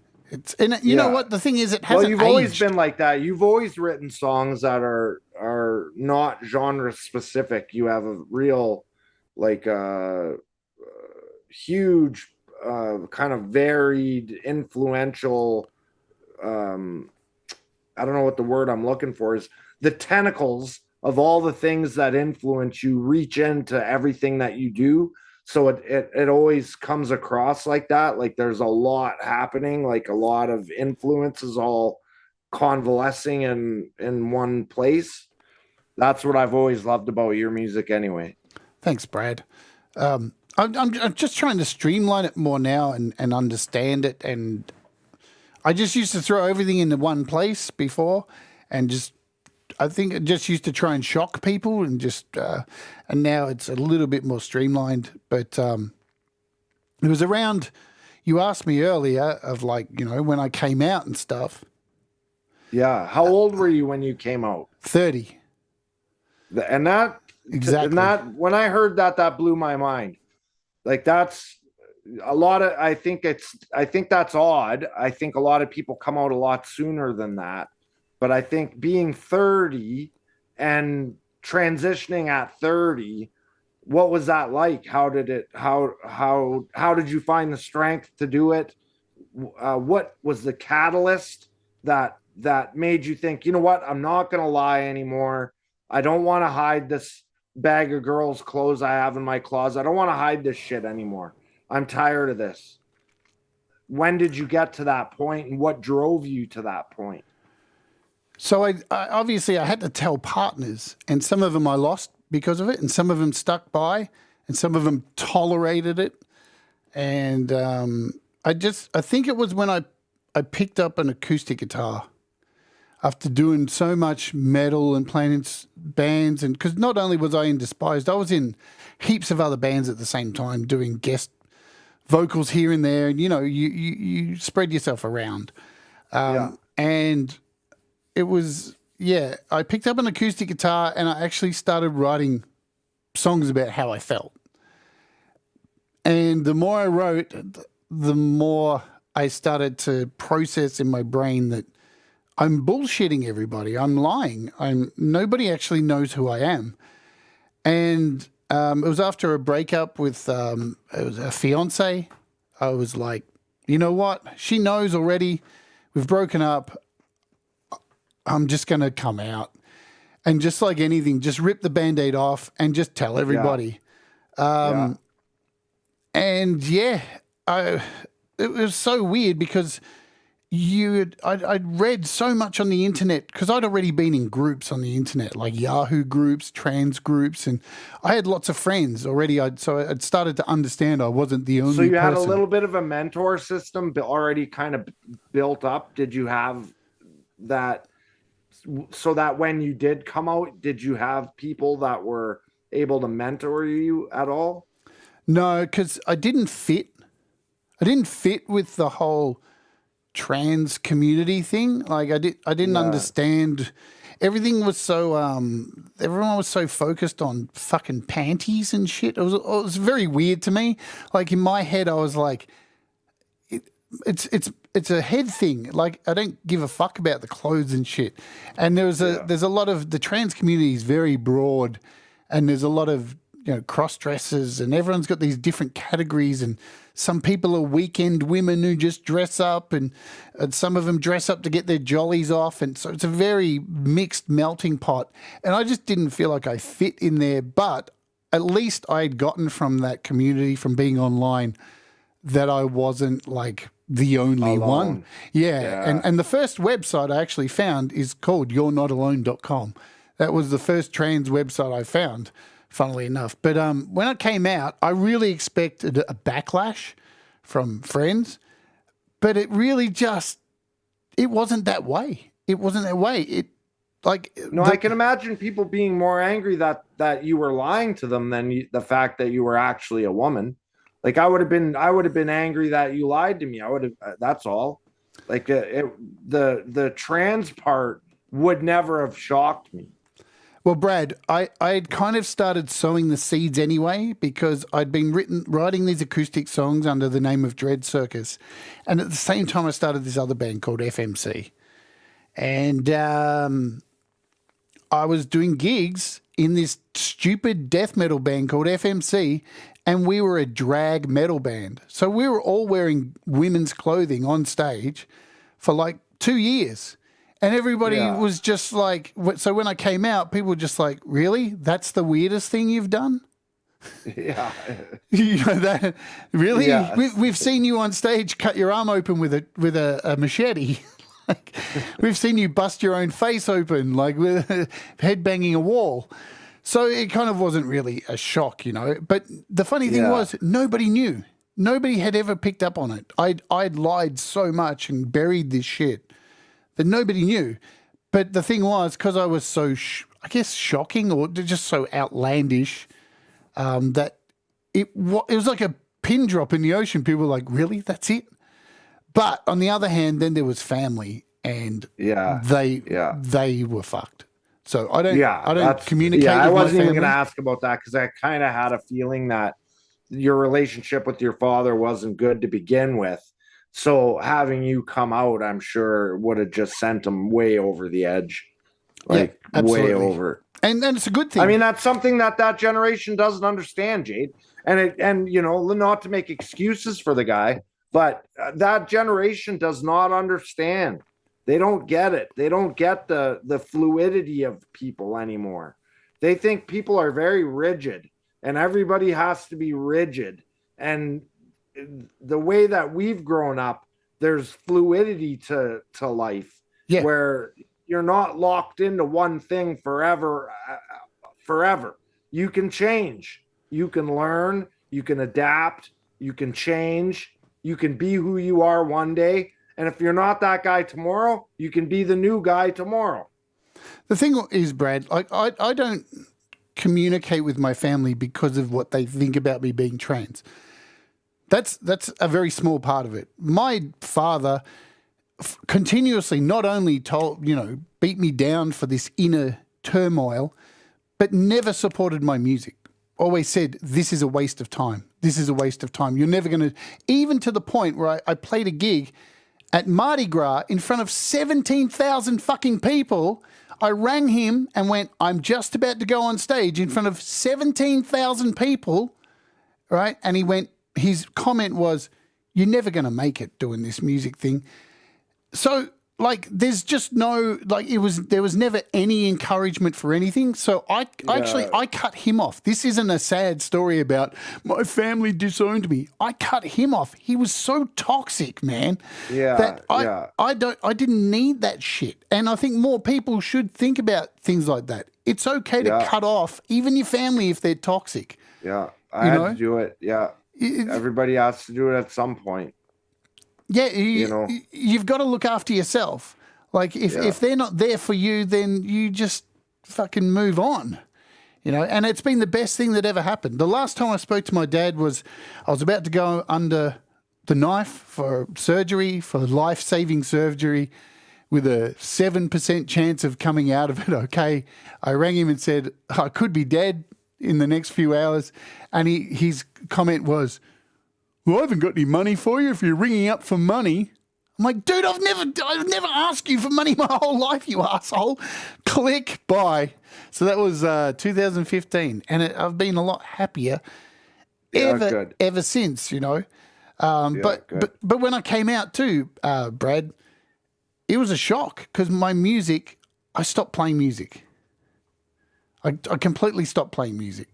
You know what? The thing is, it hasn't Well, you've aged. always been like that. You've always written songs that are not genre specific. You have a real, like, huge, kind of varied, influential, I don't know what the word I'm looking for is. The tentacles of all the things that influence you reach into everything that you do. So it always comes across like that. Like there's a lot happening, like a lot of influences all convalescing in one place. That's what I've always loved about your music anyway. Thanks, Brad. I'm just trying to streamline it more now and understand it. And I just used to throw everything into one place before, and I think it just used to try and shock people, and and now it's a little bit more streamlined. But it was around, you asked me earlier of, like, you know, when I came out and stuff. Yeah. How old were you when you came out? 30. And that, exactly. And when I heard that blew my mind. Like that's a lot of, I think that's odd. I think a lot of people come out a lot sooner than that. But I think being 30 and transitioning at 30, what was that like? How did you find the strength to do it? What was the catalyst that made you think, you know what, I'm not going to lie anymore. I don't want to hide this bag of girls' clothes I have in my closet. I don't want to hide this shit anymore. I'm tired of this. When did you get to that point, and what drove you to that point? So I obviously I had to tell partners, and some of them I lost because of it, and some of them stuck by, and some of them tolerated it. And I think it was when I picked up an acoustic guitar after doing so much metal and playing in bands, and because not only was I in Despised, I was in heaps of other bands at the same time doing guest vocals here and there, and you know, you spread yourself around. And it was, I picked up an acoustic guitar and I actually started writing songs about how I felt. And the more I wrote, the more I started to process in my brain that I'm bullshitting everybody. I'm lying. Nobody actually knows who I am. And it was after a breakup with it was a fiance. I was like, you know what? She knows already. We've broken up. I'm just going to come out. And just like anything, just rip the Band-Aid off and just tell everybody. And it was so weird because I'd read so much on the internet, because I'd already been in groups on the internet, like Yahoo groups, trans groups, and I had lots of friends already. So I'd started to understand I wasn't the only person. So you had a little bit of a mentor system already kind of built up. Did you have that, so that when you did come out, did you have people that were able to mentor you at all? No, because I didn't fit. I didn't fit with the whole trans community thing. Like I didn't understand. Everything was so everyone was so focused on fucking panties and shit. It was very weird to me. Like in my head, I was like, it's a head thing. Like I don't give a fuck about the clothes and shit. And there's a lot of, the trans community is very broad, and there's a lot of cross dressers, and everyone's got these different categories, and some people are weekend women who just dress up, and some of them dress up to get their jollies off, and so it's a very mixed melting pot. And I just didn't feel like I fit in there, but at least I had gotten from that community, from being online, that I wasn't like the only one. Yeah. And the first website I actually found is called yournotalone.com. That was the first trans website I found, funnily enough. But when it came out, I really expected a backlash from friends, but it really it wasn't that way. It wasn't that way. I can imagine people being more angry that you were lying to them than the fact that you were actually a woman. Like I would have been angry that you lied to me. That's all. Like the trans part would never have shocked me. Well, Brad, I had kind of started sowing the seeds anyway, because I'd been writing these acoustic songs under the name of Dread Circus. And at the same time, I started this other band called FMC. And I was doing gigs in this stupid death metal band called FMC, and we were a drag metal band. So we were all wearing women's clothing on stage for like 2 years. And everybody was just like, so when I came out, people were just like, really? That's the weirdest thing you've done? Yeah. That really? Yes. We've seen you on stage cut your arm open with a machete. Like, we've seen you bust your own face open, like with head banging a wall. So it kind of wasn't really a shock, But the funny thing was, nobody knew. Nobody had ever picked up on it. I'd lied so much and buried this shit that nobody knew. But the thing was, because I was so, shocking or just so outlandish, that it was like a pin drop in the ocean. People were like, really? That's it? But on the other hand, then there was family, and they were fucked. So I don't communicate. Yeah, I with wasn't my even family. going to ask about that, because I kind of had a feeling that your relationship with your father wasn't good to begin with. So having you come out, I'm sure, would have just sent him way over the edge, like way over. And it's a good thing. I mean, that's something that generation doesn't understand, Jade. And not to make excuses for the guy, but that generation does not understand. They don't get it. They don't get the fluidity of people anymore. They think people are very rigid, and everybody has to be rigid. And the way that we've grown up, there's fluidity to life, where you're not locked into one thing forever. You can change, you can learn, you can adapt, you can change, you can be who you are one day. And if you're not that guy tomorrow, you can be the new guy tomorrow. The thing is, Brad, I don't communicate with my family because of what they think about me being trans. That's a very small part of it. My father continuously not only beat me down for this inner turmoil, but never supported my music. Always said, this is a waste of time. This is a waste of time. You're never going to, even to the point where I played a gig at Mardi Gras in front of 17,000 fucking people. I rang him and went, I'm just about to go on stage in front of 17,000 people, right? And he went, his comment was, you're never going to make it doing this music thing. So, there's just no, there was never any encouragement for anything. So I cut him off. This isn't a sad story about my family disowned me. I cut him off. He was so toxic, man. That I didn't need that shit. And I think more people should think about things like that. It's okay to cut off even your family if they're toxic. Yeah, I had to do it. Yeah. Everybody has to do it at some point. Yeah, you've got to look after yourself. Like, if they're not there for you, then you just fucking move on. And it's been the best thing that ever happened. The last time I spoke to my dad was I was about to go under the knife for surgery, for life-saving surgery, with a 7% chance of coming out of it okay. I rang him and said, I could be dead in the next few hours. And his comment was, well, I haven't got any money for you if you're ringing up for money. I'm like, dude, I've never asked you for money my whole life, you asshole. Click, bye. So that was 2015, and I've been a lot happier ever since, you know. But when I came out too, Brad, it was a shock because my music, I stopped playing music. I completely stopped playing music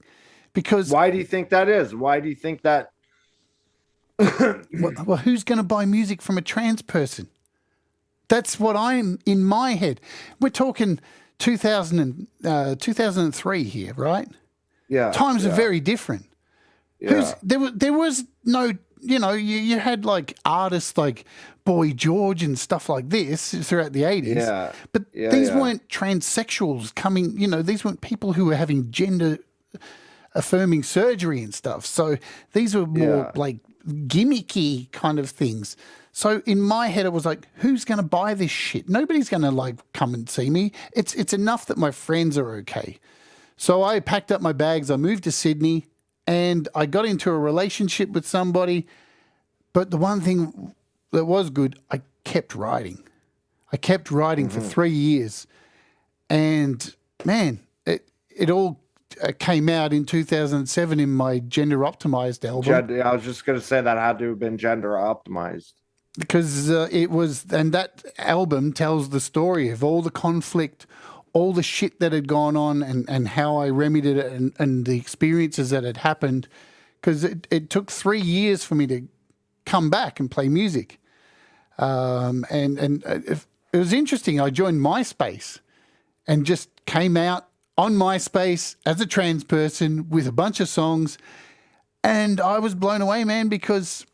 because. Why do you think that is? Why do you think that? Well, who's going to buy music from a trans person? That's what I'm in my head. We're talking 2003 here, right? Yeah. Times are very different. Yeah. There was no, you know, you had like artists like Boy George and stuff like this throughout the 80s. Yeah. But these weren't transsexuals coming, you know, these weren't people who were having gender affirming surgery and stuff. So these were more like gimmicky kind of things. So in my head, it was like, who's going to buy this shit? Nobody's going to like come and see me. It's enough that my friends are okay. So I packed up my bags. I moved to Sydney and I got into a relationship with somebody. But the one thing that was good, I kept writing. I kept writing for 3 years. And man, it all came out in 2007 in my gender optimized album. I was just going to say that had to have been gender optimized. Because it was, and that album tells the story of all the conflict, all the shit that had gone on and how I remedied it and the experiences that had happened. Because it took 3 years for me to come back and play music. And it was interesting. I joined MySpace and just came out on MySpace as a trans person with a bunch of songs. And I was blown away, man, because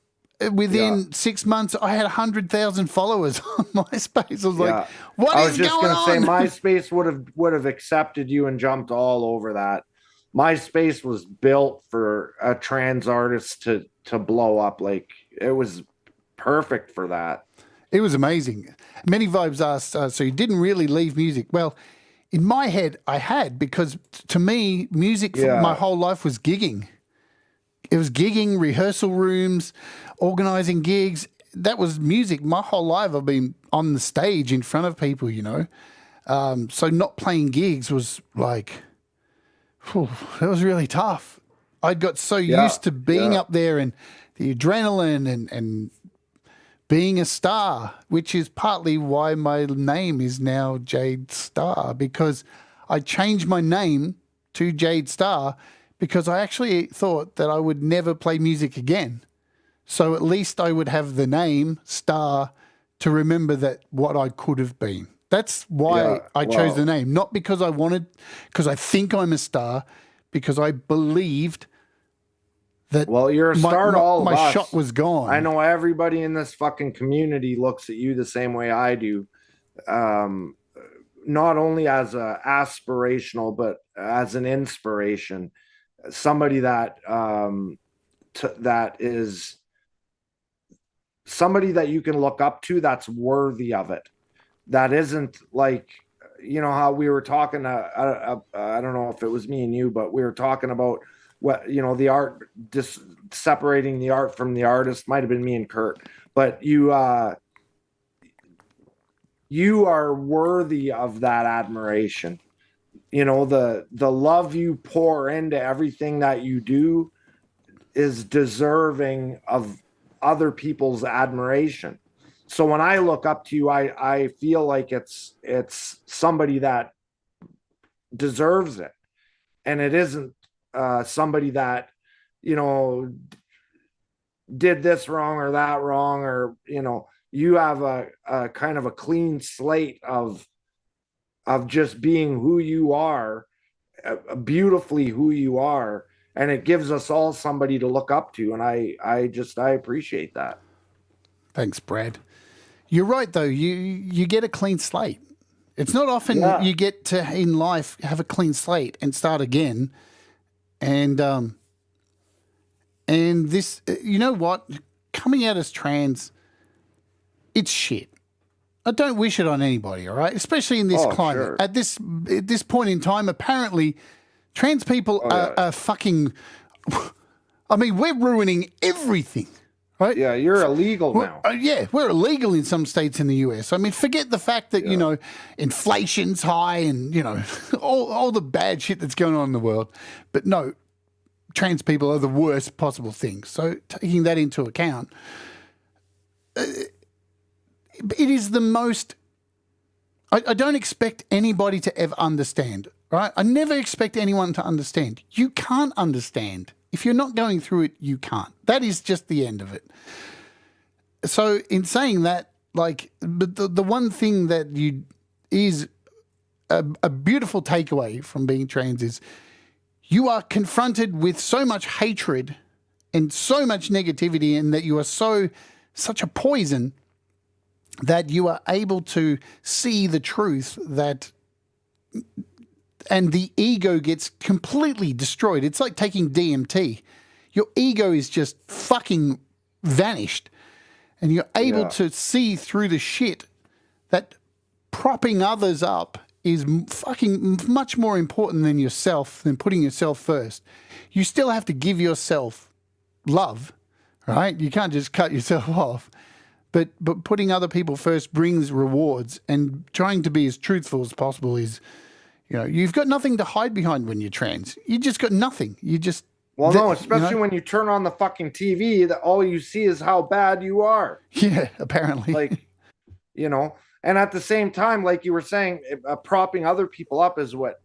within 6 months, I had 100,000 followers on MySpace. I was like, what is going on? I was just going to say, MySpace would have accepted you and jumped all over that. MySpace was built for a trans artist to blow up. Like, it was perfect for that. It was amazing. Many Vibes asked, so you didn't really leave music. Well, in my head, I had, because to me, music for my whole life was gigging. It was gigging, rehearsal rooms, organizing gigs. That was music. My whole life I've been on the stage in front of people, you know. So not playing gigs was like, that was really tough. I got so used to being up there and the adrenaline and being a star, which is partly why my name is now Jade Starr, because I changed my name to Jade Starr because I actually thought that I would never play music again. So at least I would have the name Starr to remember that what I could have been. That's why I chose the name, not because because I think I'm a star, because I believed that you're a star to all of us. My shot was gone. I know everybody in this fucking community looks at you the same way I do. Not only as a aspirational, but as an inspiration. Somebody that that is somebody that you can look up to, that's worthy of it. That isn't like, you know, how we were talking, I don't know if it was me and you, but we were talking about what, you know, the art, just separating the art from the artist. Might have been me and Kurt, but you are worthy of that admiration. You know, the love you pour into everything that you do is deserving of other people's admiration. So when I look up to you, I feel like it's somebody that deserves it, and it isn't somebody that, you know, did this wrong or that wrong, or, you know, you have a kind of a clean slate of just being who you are, beautifully who you are, and it gives us all somebody to look up to, and I appreciate that. Thanks, Brad. You're right, though. You get a clean slate. It's not often you get to, in life, have a clean slate and start again. And this, you know what? Coming out as trans, it's shit. I don't wish it on anybody, all right? Especially in this climate. Sure. At this point in time, apparently, trans people are fucking... I mean, we're ruining everything, right? Yeah, you're illegal now. Yeah, we're illegal in some states in the US. I mean, forget the fact that, inflation's high and, all the bad shit that's going on in the world. But no, trans people are the worst possible things. So taking that into account, it is the most... I don't expect anybody to ever understand, right? I never expect anyone to understand. You can't understand. If you're not going through it, you can't. That is just the end of it. So in saying that, but the one thing that is a beautiful takeaway from being trans is you are confronted with so much hatred and so much negativity, and that you are such a poison that you are able to see the truth and the ego gets completely destroyed. It's like taking DMT. Your ego is just fucking vanished, and you're able to see through the shit that propping others up is fucking much more important than yourself, than putting yourself first. You still have to give yourself love, right? You can't just cut yourself off. But putting other people first brings rewards, and trying to be as truthful as possible is, you've got nothing to hide behind when you're trans. You just got nothing. You just... Well, no, especially when you turn on the fucking TV, that all you see is how bad you are. Yeah, apparently. And at the same time, like you were saying, propping other people up is what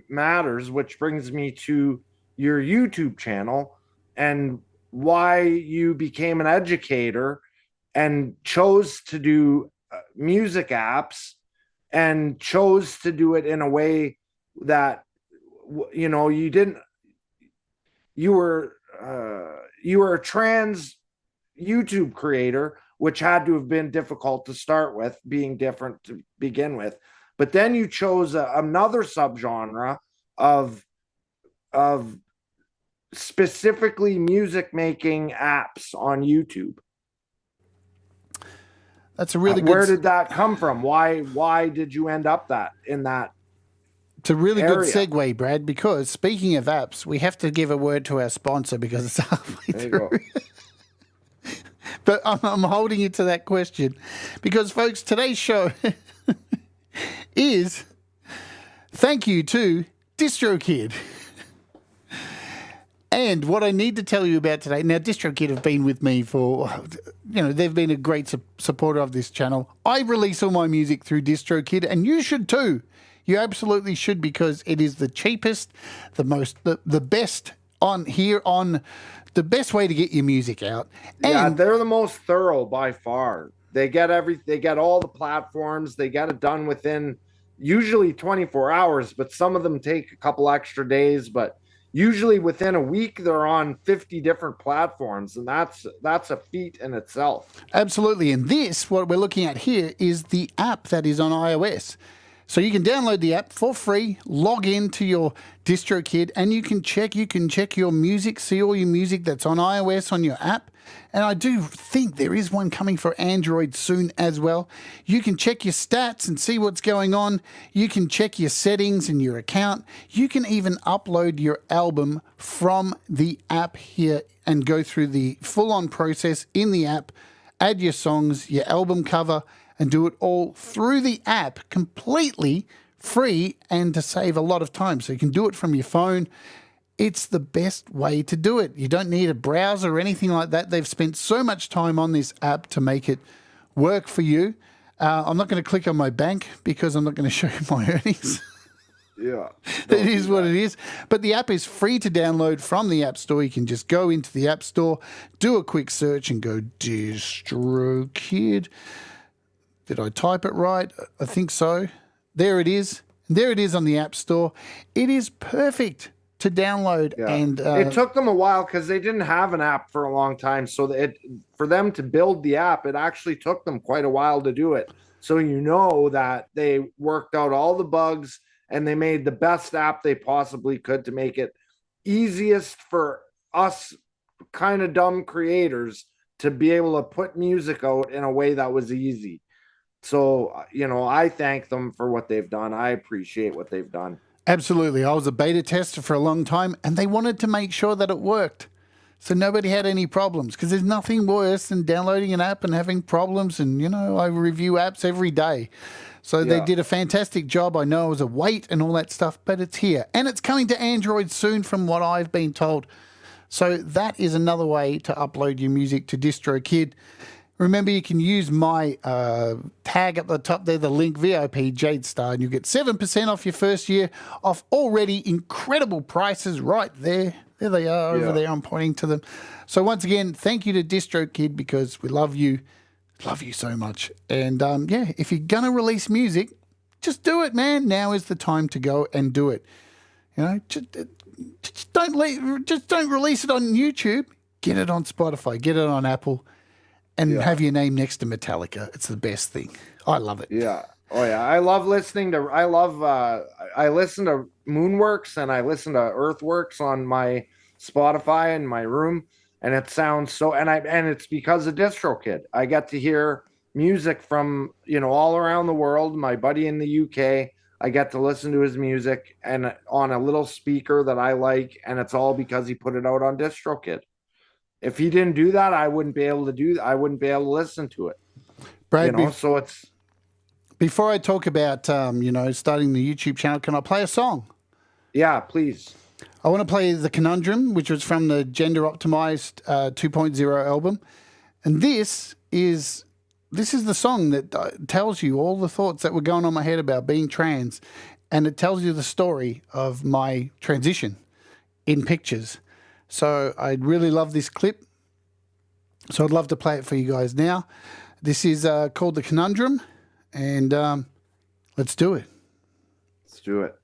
matters, which brings me to your YouTube channel and why you became an educator and chose to do music apps and chose to do it in a way that, you were a trans YouTube creator, which had to have been difficult to start with, being different to begin with. But then you chose another subgenre of specifically music making apps on YouTube. That's a really good... Where did that come from? Why did you end up in that? It's a really area? Good segue, Brad, because speaking of apps, we have to give a word to our sponsor because it's halfway through. But I'm holding you to that question because, folks, today's show is thank you to DistroKid. And what I need to tell you about today, now DistroKid have been with me for, they've been a great supporter of this channel. I release all my music through DistroKid, and you should too. You absolutely should, because it is the cheapest, the best the best way to get your music out. And they're the most thorough by far. They get all the platforms. They get it done within usually 24 hours, but some of them take a couple extra days, but usually within a week, they're on 50 different platforms, and that's a feat in itself. Absolutely. And what we're looking at here, is the app that is on iOS. So you can download the app for free, log into your DistroKid, and you can check your music, see all your music that's on iOS on your app. And I do think there is one coming for Android soon as well. You can check your stats and see what's going on. You can check your settings and your account. You can even upload your album from the app here and go through the full-on process in the app, add your songs, your album cover, and do it all through the app completely free and to save a lot of time. So you can do it from your phone. It's the best way to do it. You don't need a browser or anything like that. They've spent so much time on this app to make it work for you. I'm not going to click on my bank because I'm not going to show you my earnings. Yeah. It is what it is. But the app is free to download from the App Store. You can just go into the App Store, do a quick search and go DistroKid. Did I type it right? I think so. There it is. There it is on the App Store. It is perfect to download. Yeah. And it took them a while because they didn't have an app for a long time. So for them to build the app, it actually took them quite a while to do it. So that they worked out all the bugs and they made the best app they possibly could to make it easiest for us kind of dumb creators to be able to put music out in a way that was easy. So, I thank them for what they've done. I appreciate what they've done. Absolutely. I was a beta tester for a long time, and they wanted to make sure that it worked. So nobody had any problems, because there's nothing worse than downloading an app and having problems. And, I review apps every day. So they did a fantastic job. I know it was a wait and all that stuff, but it's here. And it's coming to Android soon from what I've been told. So that is another way to upload your music to DistroKid. Remember, you can use my tag up the top there, the link VIP Jade Starr, and you get 7% off your first year off already incredible prices right there. There they are over there. I'm pointing to them. So once again, thank you to DistroKid, because we love you. Love you so much. And if you're going to release music, just do it, man. Now is the time to go and do it. Just don't release it on YouTube. Get it on Spotify. Get it on Apple. And have your name next to Metallica. It's the best thing. I love it. Yeah. Oh yeah. I listen to Moonworks and I listen to Earthworks on my Spotify in my room, and it sounds so, and it's because of DistroKid. I get to hear music from, all around the world. My buddy in the UK, I get to listen to his music and on a little speaker that I like, and it's all because he put it out on DistroKid. If he didn't do that, I wouldn't be able to listen to it. Brad, so it's... Before I talk about, starting the YouTube channel, can I play a song? Yeah, please. I want to play The Conundrum, which was from the Gender Optimized 2.0 album. And this is the song that tells you all the thoughts that were going on in my head about being trans. And it tells you the story of my transition in pictures. So I really love this clip. So I'd love to play it for you guys now. This is called The Conundrum. And let's do it. Let's do it.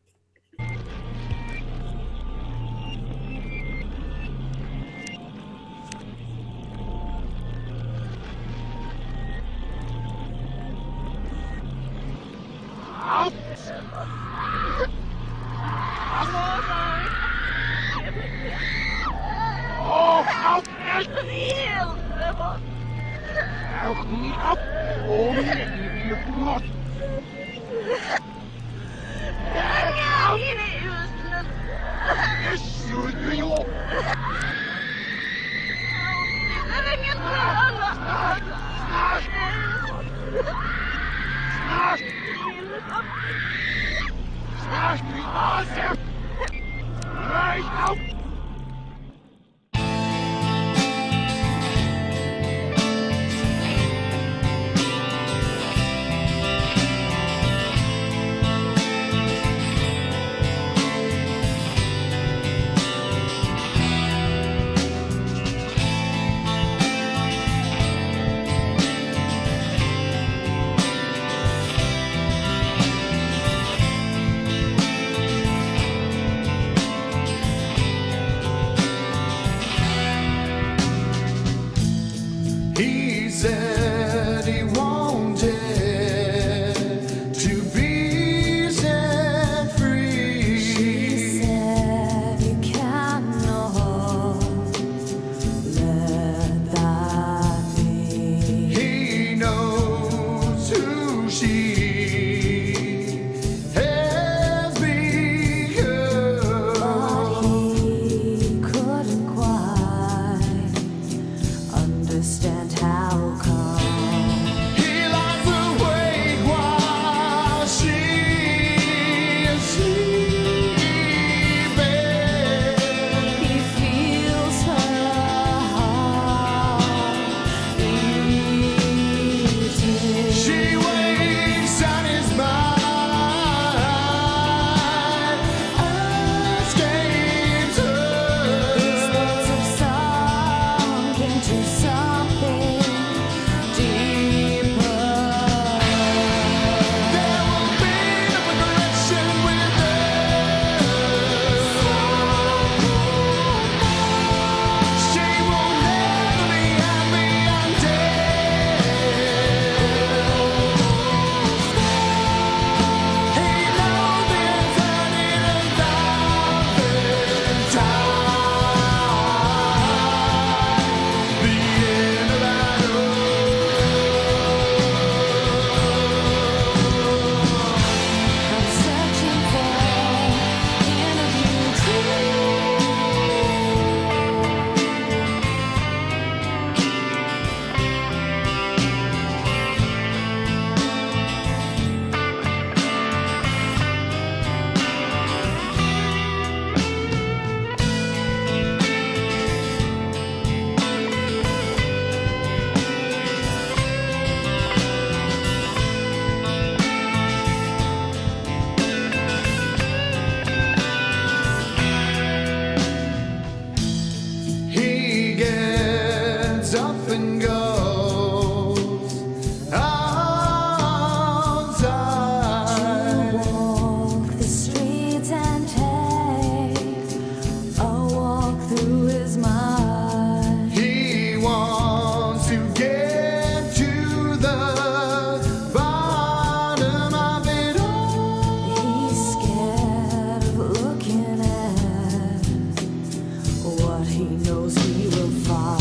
we will find.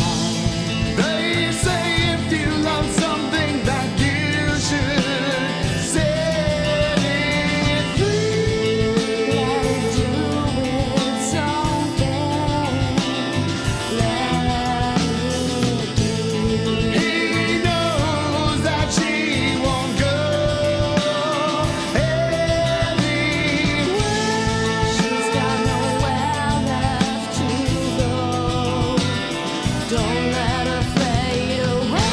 They say if you love something that you should set it free. Let it do its own thing. Let it be. He knows that she won't go anywhere. She's got nowhere left to go. Don't let her fade away.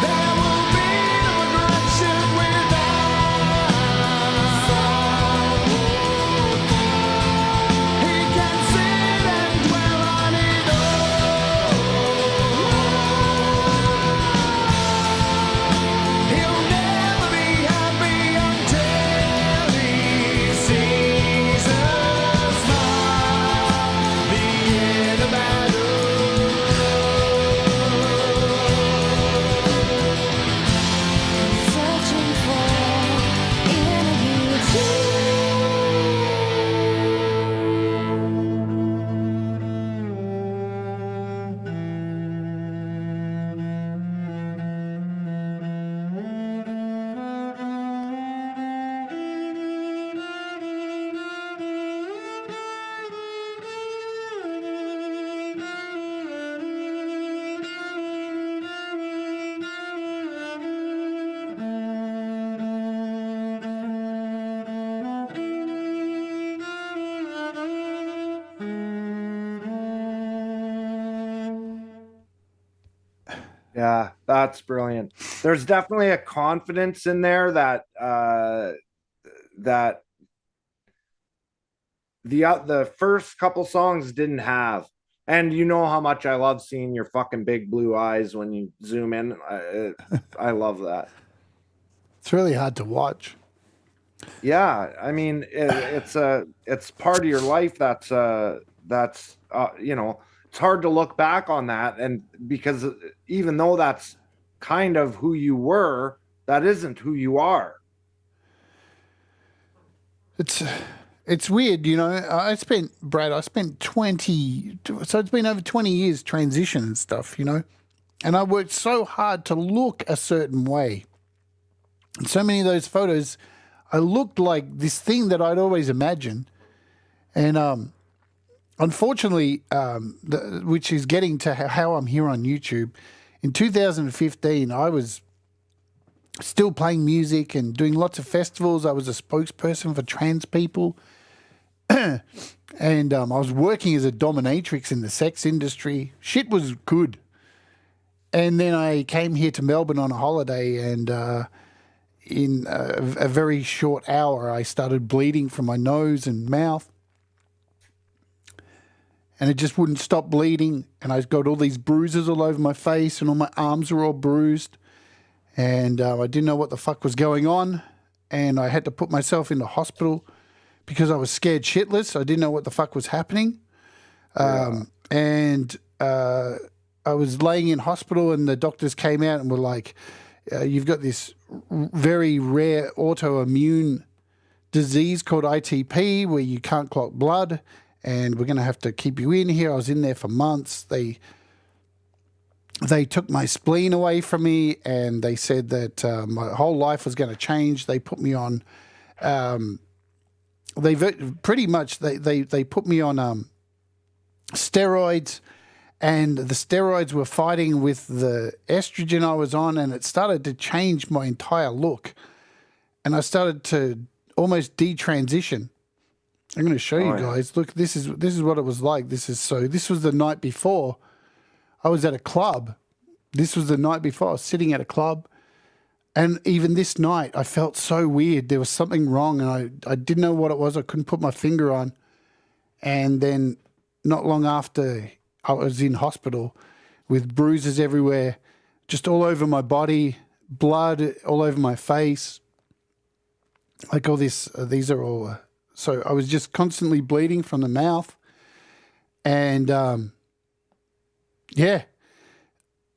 There will be no direction without. He can sit and dwell on it all. He'll never be happy until he sees her smile. The end of battle. Searching for inner beauty. Yeah, that's brilliant. There's definitely a confidence in there that that the first couple songs didn't have. And you know how much I love seeing your fucking big blue eyes when you zoom in. I love that. It's really hard to watch. Yeah, I mean it's part of your life that's you know, it's hard to look back on that, and because even though that's kind of who you were, that isn't who you are. It's weird, you know. I spent 20, so it's been over 20 years transition and stuff, you know. And I worked so hard to look a certain way. And so many of those photos, I looked like this thing that I'd always imagined. And unfortunately, which is getting to how I'm here on YouTube, in 2015, I was still playing music and doing lots of festivals. I was a spokesperson for trans people. And I was working as a dominatrix in the sex industry. Shit was good. And then I came here to Melbourne on a holiday, and in a very short hour, I started bleeding from my nose and mouth. And it just wouldn't stop bleeding. And I got all these bruises all over my face, and all my arms were all bruised. And I didn't know what the fuck was going on. And I had to put myself into hospital because I was scared shitless. I didn't know what the fuck was happening. And I was laying in hospital, and the doctors came out and were like, you've got this very rare autoimmune disease called ITP where you can't clot blood, and we're going to have to keep you in here. I was in there for months. They took my spleen away from me, and they said that my whole life was going to change. They put me on, they put me on steroids, and the steroids were fighting with the estrogen I was on, and it started to change my entire look. And I started to almost detransition. I'm going to show you guys. Look, this is what it was like. This was the night before. I was at a club. This was the night before. I was sitting at a club. And even this night, I felt so weird. There was something wrong, and I didn't know what it was. I couldn't put my finger on. And then not long after, I was in hospital with bruises everywhere, just all over my body, blood all over my face. Like all this, these are all... so I was just constantly bleeding from the mouth. And... yeah,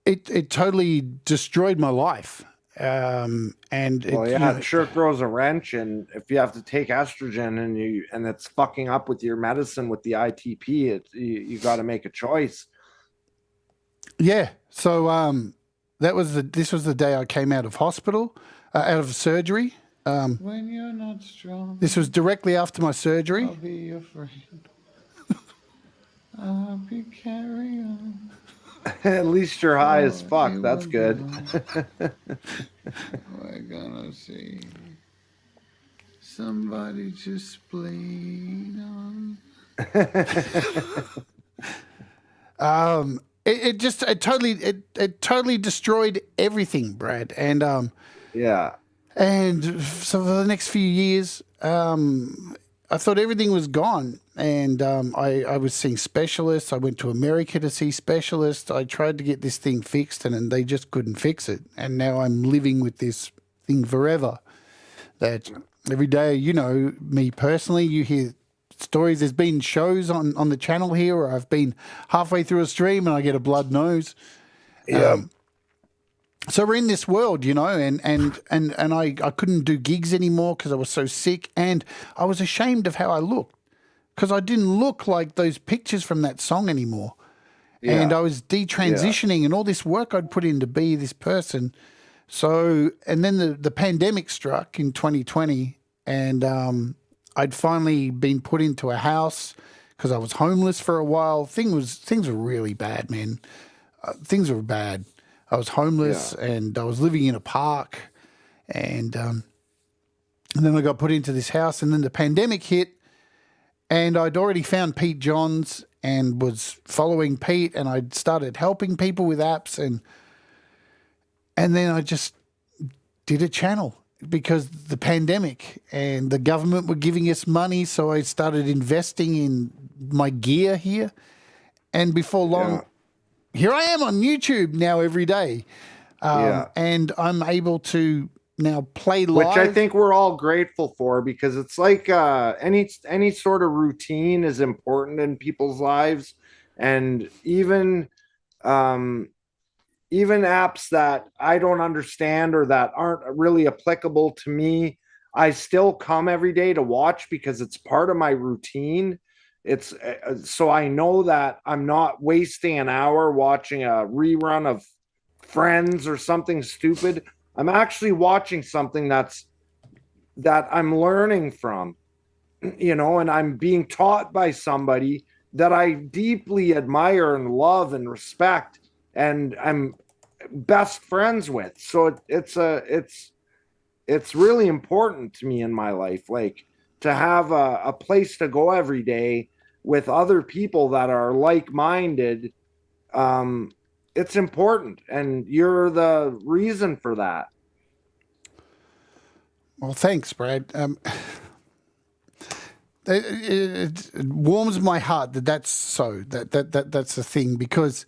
it totally destroyed my life. It sure throws a wrench. And if you have to take estrogen and it's fucking up with your medicine with the ITP, you got to make a choice. Yeah. So this was the day I came out of hospital, out of surgery. When you're not strong. This was directly after my surgery. I'll be your friend. I'll be carry on. At least you're high as fuck. That's good. We're gonna see somebody just bleed on. It totally destroyed everything, Brad. And Yeah. And so for the next few years, I thought everything was gone. And I was seeing specialists. I went to America to see specialists. I tried to get this thing fixed, and they just couldn't fix it. And now I'm living with this thing forever. That every day, you know, me personally, you hear stories. There's been shows on the channel here where I've been halfway through a stream and I get a blood nose. Yeah. So we're in this world, you know, and I couldn't do gigs anymore because I was so sick, and I was ashamed of how I looked because I didn't look like those pictures from that song anymore. Yeah. And I was detransitioning and all this work I'd put in to be this person. So, and then the pandemic struck in 2020, and I'd finally been put into a house because I was homeless for a while. Things were really bad, man. Things were bad. I was homeless and I was living in a park, and then I got put into this house, and then the pandemic hit, and I'd already found Pete Johns and was following Pete, and I'd started helping people with apps, and then I just did a channel because the pandemic and the government were giving us money, so I started investing in my gear here, and before long, here I am on YouTube now every day, and I'm able to now play live. Which I think we're all grateful for, because it's like any sort of routine is important in people's lives, and even apps that I don't understand or that aren't really applicable to me, I still come every day to watch because it's part of my routine. It's so I know that I'm not wasting an hour watching a rerun of Friends or something stupid. I'm actually watching something that I'm learning from, you know, and I'm being taught by somebody that I deeply admire and love and respect, and I'm best friends with. So it's really important to me in my life, like to have a place to go every day with other people that are like-minded. It's important, and you're the reason for that. Well, thanks, Brad. It warms my heart that's so. That's the thing, because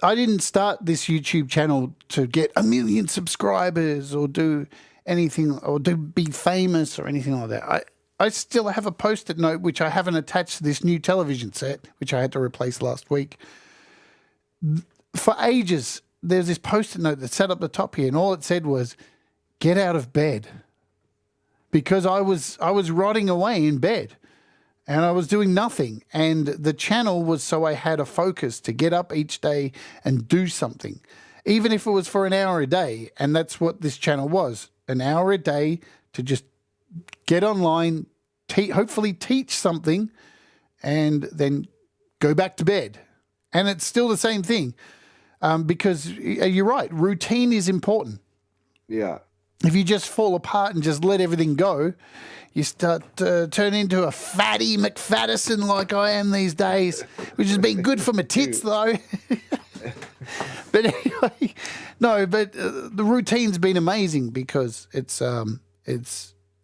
I didn't start this YouTube channel to get 1 million subscribers or do anything or to be famous or anything like that. I still have a post-it note which I haven't attached to this new television set, which I had to replace last week. For ages, there's this post-it note that sat up the top here, and all it said was, "Get out of bed," because I was rotting away in bed. And I was doing nothing. And the channel was so I had a focus to get up each day and do something, even if it was for an hour a day. And that's what this channel was, an hour a day to just get online, hopefully teach something, and then go back to bed. And it's still the same thing, because you're right, routine is important. Yeah. If you just fall apart and just let everything go, you start to turn into a fatty McFaddison like I am these days, which has been good for my tits, though. But anyway, no, but the routine's been amazing because it's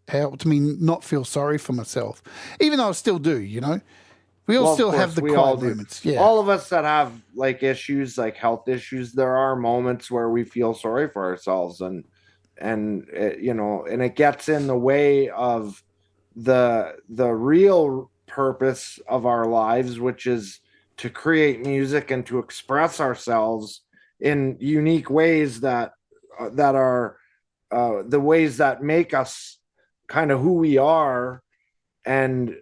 helped me not feel sorry for myself, even though I still do, you know. We all still have the quiet moments. Yeah. All of us that have like issues, like health issues, there are moments where we feel sorry for ourselves, and it, you know, and it gets in the way of the real purpose of our lives, which is to create music and to express ourselves in unique ways that are the ways that make us kind of who we are. And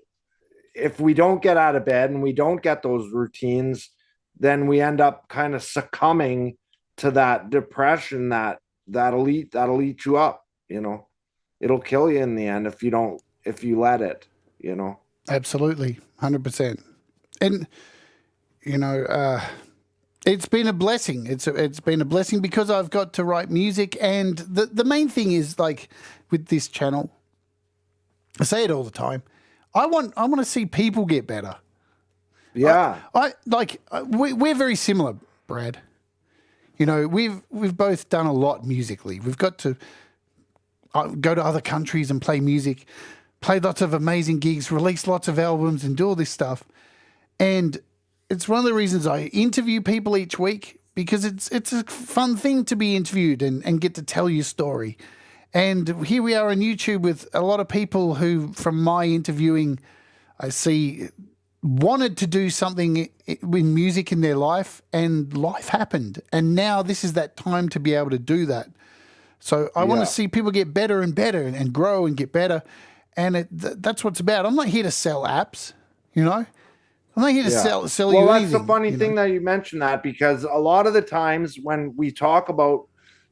if we don't get out of bed and we don't get those routines, then we end up kind of succumbing to that depression that'll eat you up, you know. It'll kill you in the end if you let it, you know. Absolutely, 100%. And you know, it's been a blessing. It's been a blessing because I've got to write music, and the main thing is, like, with this channel, I say it all the time. I want to see people get better. Yeah. We're very similar, Brad. You know, we've both done a lot musically. We've got to go to other countries and play music, play lots of amazing gigs, release lots of albums, and do all this stuff. And it's one of the reasons I interview people each week, because it's a fun thing to be interviewed and get to tell your story. And here we are on YouTube with a lot of people who, from my interviewing, I see wanted to do something with music in their life, and life happened. And now this is that time to be able to do that. So I want to see people get better and better and grow and get better. And that's what it's about. I'm not here to sell apps, you know. I'm not here to sell you anything. Well, that's the funny thing that you mentioned that, because a lot of the times when we talk about,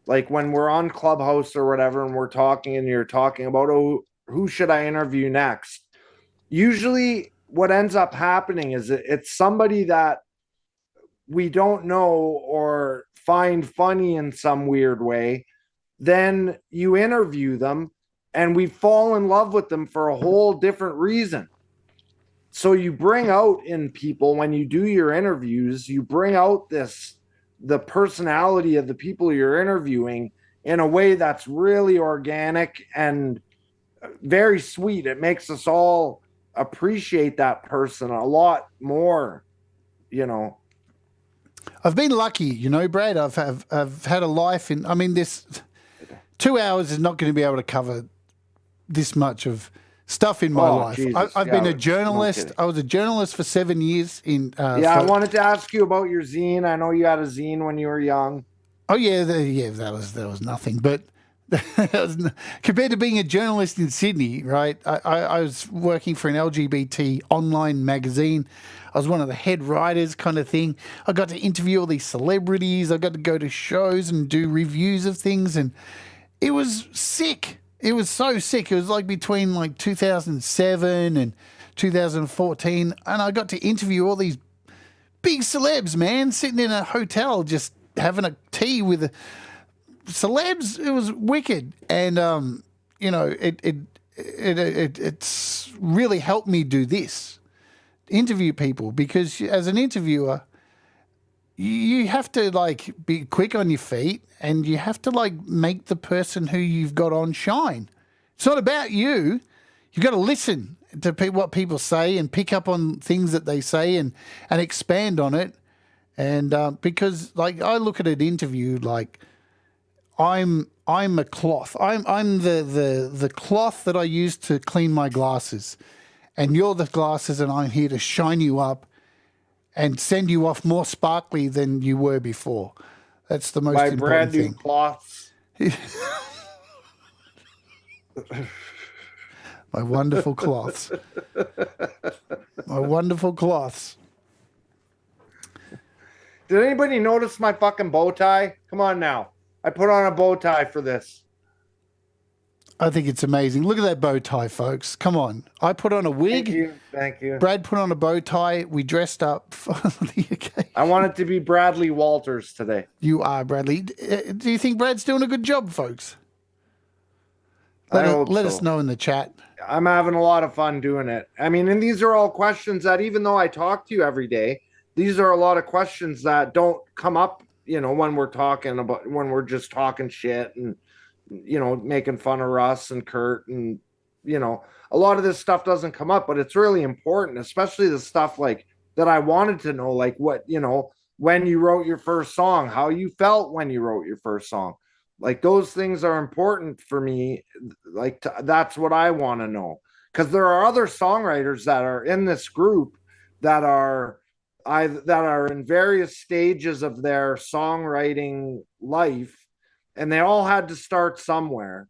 like, when we're on Clubhouse or whatever, and we're talking and you're talking about, oh, who should I interview next? Usually what ends up happening is it's somebody that we don't know or find funny in some weird way. Then you interview them and we fall in love with them for a whole different reason. So you bring out in people, when you do your interviews, you bring out the personality of the people you're interviewing in a way that's really organic and very sweet. It makes us all appreciate that person a lot more, you know. I've been lucky, you know, Brad. I've had a life in. I mean, this 2 hours is not going to be able to cover this much of stuff in my life. Jesus. I've been a journalist. I was a journalist for 7 years. I wanted to ask you about your zine. I know you had a zine when you were young. Oh yeah, that was nothing. But compared to being a journalist in Sydney, right? I was working for an LGBT online magazine. I was one of the head writers, kind of thing. I got to interview all these celebrities. I got to go to shows and do reviews of things, and it was sick. It was so sick. It was like between like 2007 and 2014, and I got to interview all these big celebs, man, sitting in a hotel just having a tea with the celebs. It was wicked, and you know, it's really helped me do this, interview people, because as an interviewer, you have to like be quick on your feet, and you have to like make the person who you've got on shine. It's not about you. You've got to listen to what people say and pick up on things that they say and expand on it. And because like I look at an interview like I'm a cloth. I'm the cloth that I use to clean my glasses, and you're the glasses, and I'm here to shine you up and send you off more sparkly than you were before. That's the most important brand new thing. Cloths. My wonderful cloths. My wonderful cloths. Did anybody notice my fucking bow tie? Come on now. I put on a bow tie for this. I think it's amazing. Look at that bow tie, folks. Come on. I put on a wig. Thank you. Brad put on a bow tie. We dressed up for the occasion. I want it to be Bradley Walters today. You are, Bradley. Do you think Brad's doing a good job, folks? Let us know in the chat. I'm having a lot of fun doing it. I mean, and these are all questions that, even though I talk to you every day, these are a lot of questions that don't come up, you know, when we're just talking shit and, you know, making fun of Russ and Kurt, and, you know, a lot of this stuff doesn't come up, but it's really important, especially the stuff like that I wanted to know, like what, you know, when you wrote your first song, how you felt when you wrote your first song. Like those things are important for me. Like that's what I want to know, because there are other songwriters that are in this group that are in various stages of their songwriting life, and they all had to start somewhere.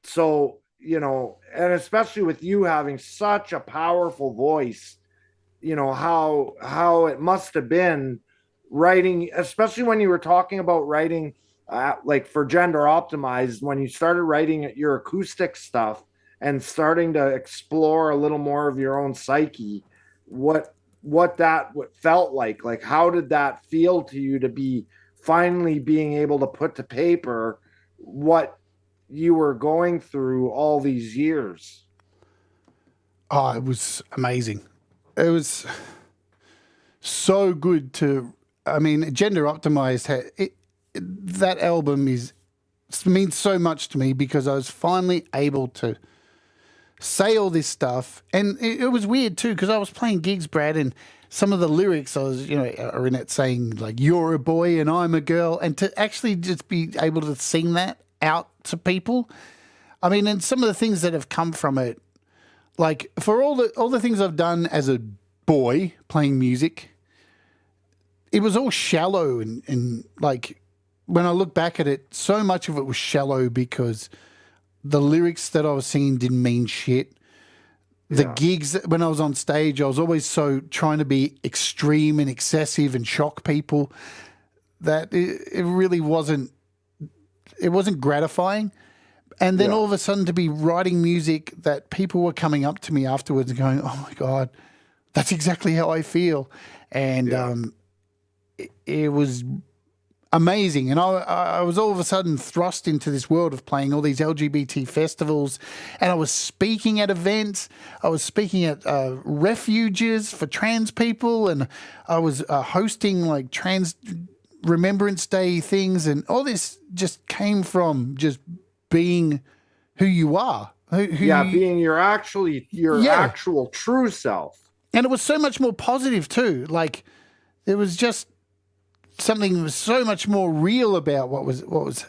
So, you know, and especially with you having such a powerful voice, you know, how it must have been writing, especially when you were talking about writing, like for gender optimized, when you started writing your acoustic stuff and starting to explore a little more of your own psyche, what that felt like how did that feel to you to be finally being able to put to paper what you were going through all these years? Oh, it was amazing. It was so good to. I mean, Gender Optimized that album means so much to me because I was finally able to say all this stuff, and it was weird too because I was playing gigs, Brad, and some of the lyrics are in it saying like "you're a boy and I'm a girl," and to actually just be able to sing that out to people. I mean, and some of the things that have come from it, like for all the things I've done as a boy playing music, it was all shallow and like when I look back at it, so much of it was shallow because the lyrics that I was singing didn't mean shit. The gigs when I was on stage, I was always so trying to be extreme and excessive and shock people that it really wasn't. It wasn't gratifying. And then all of a sudden to be writing music that people were coming up to me afterwards and going, "Oh my God, that's exactly how I feel," and it was amazing. And I was all of a sudden thrust into this world of playing all these LGBT festivals, and I was speaking at events. I was speaking at refuges for trans people, and I was hosting like trans Remembrance Day things, and all this just came from just being who you are. Being your actual true self. And it was so much more positive too. Like it was just something that was so much more real about what was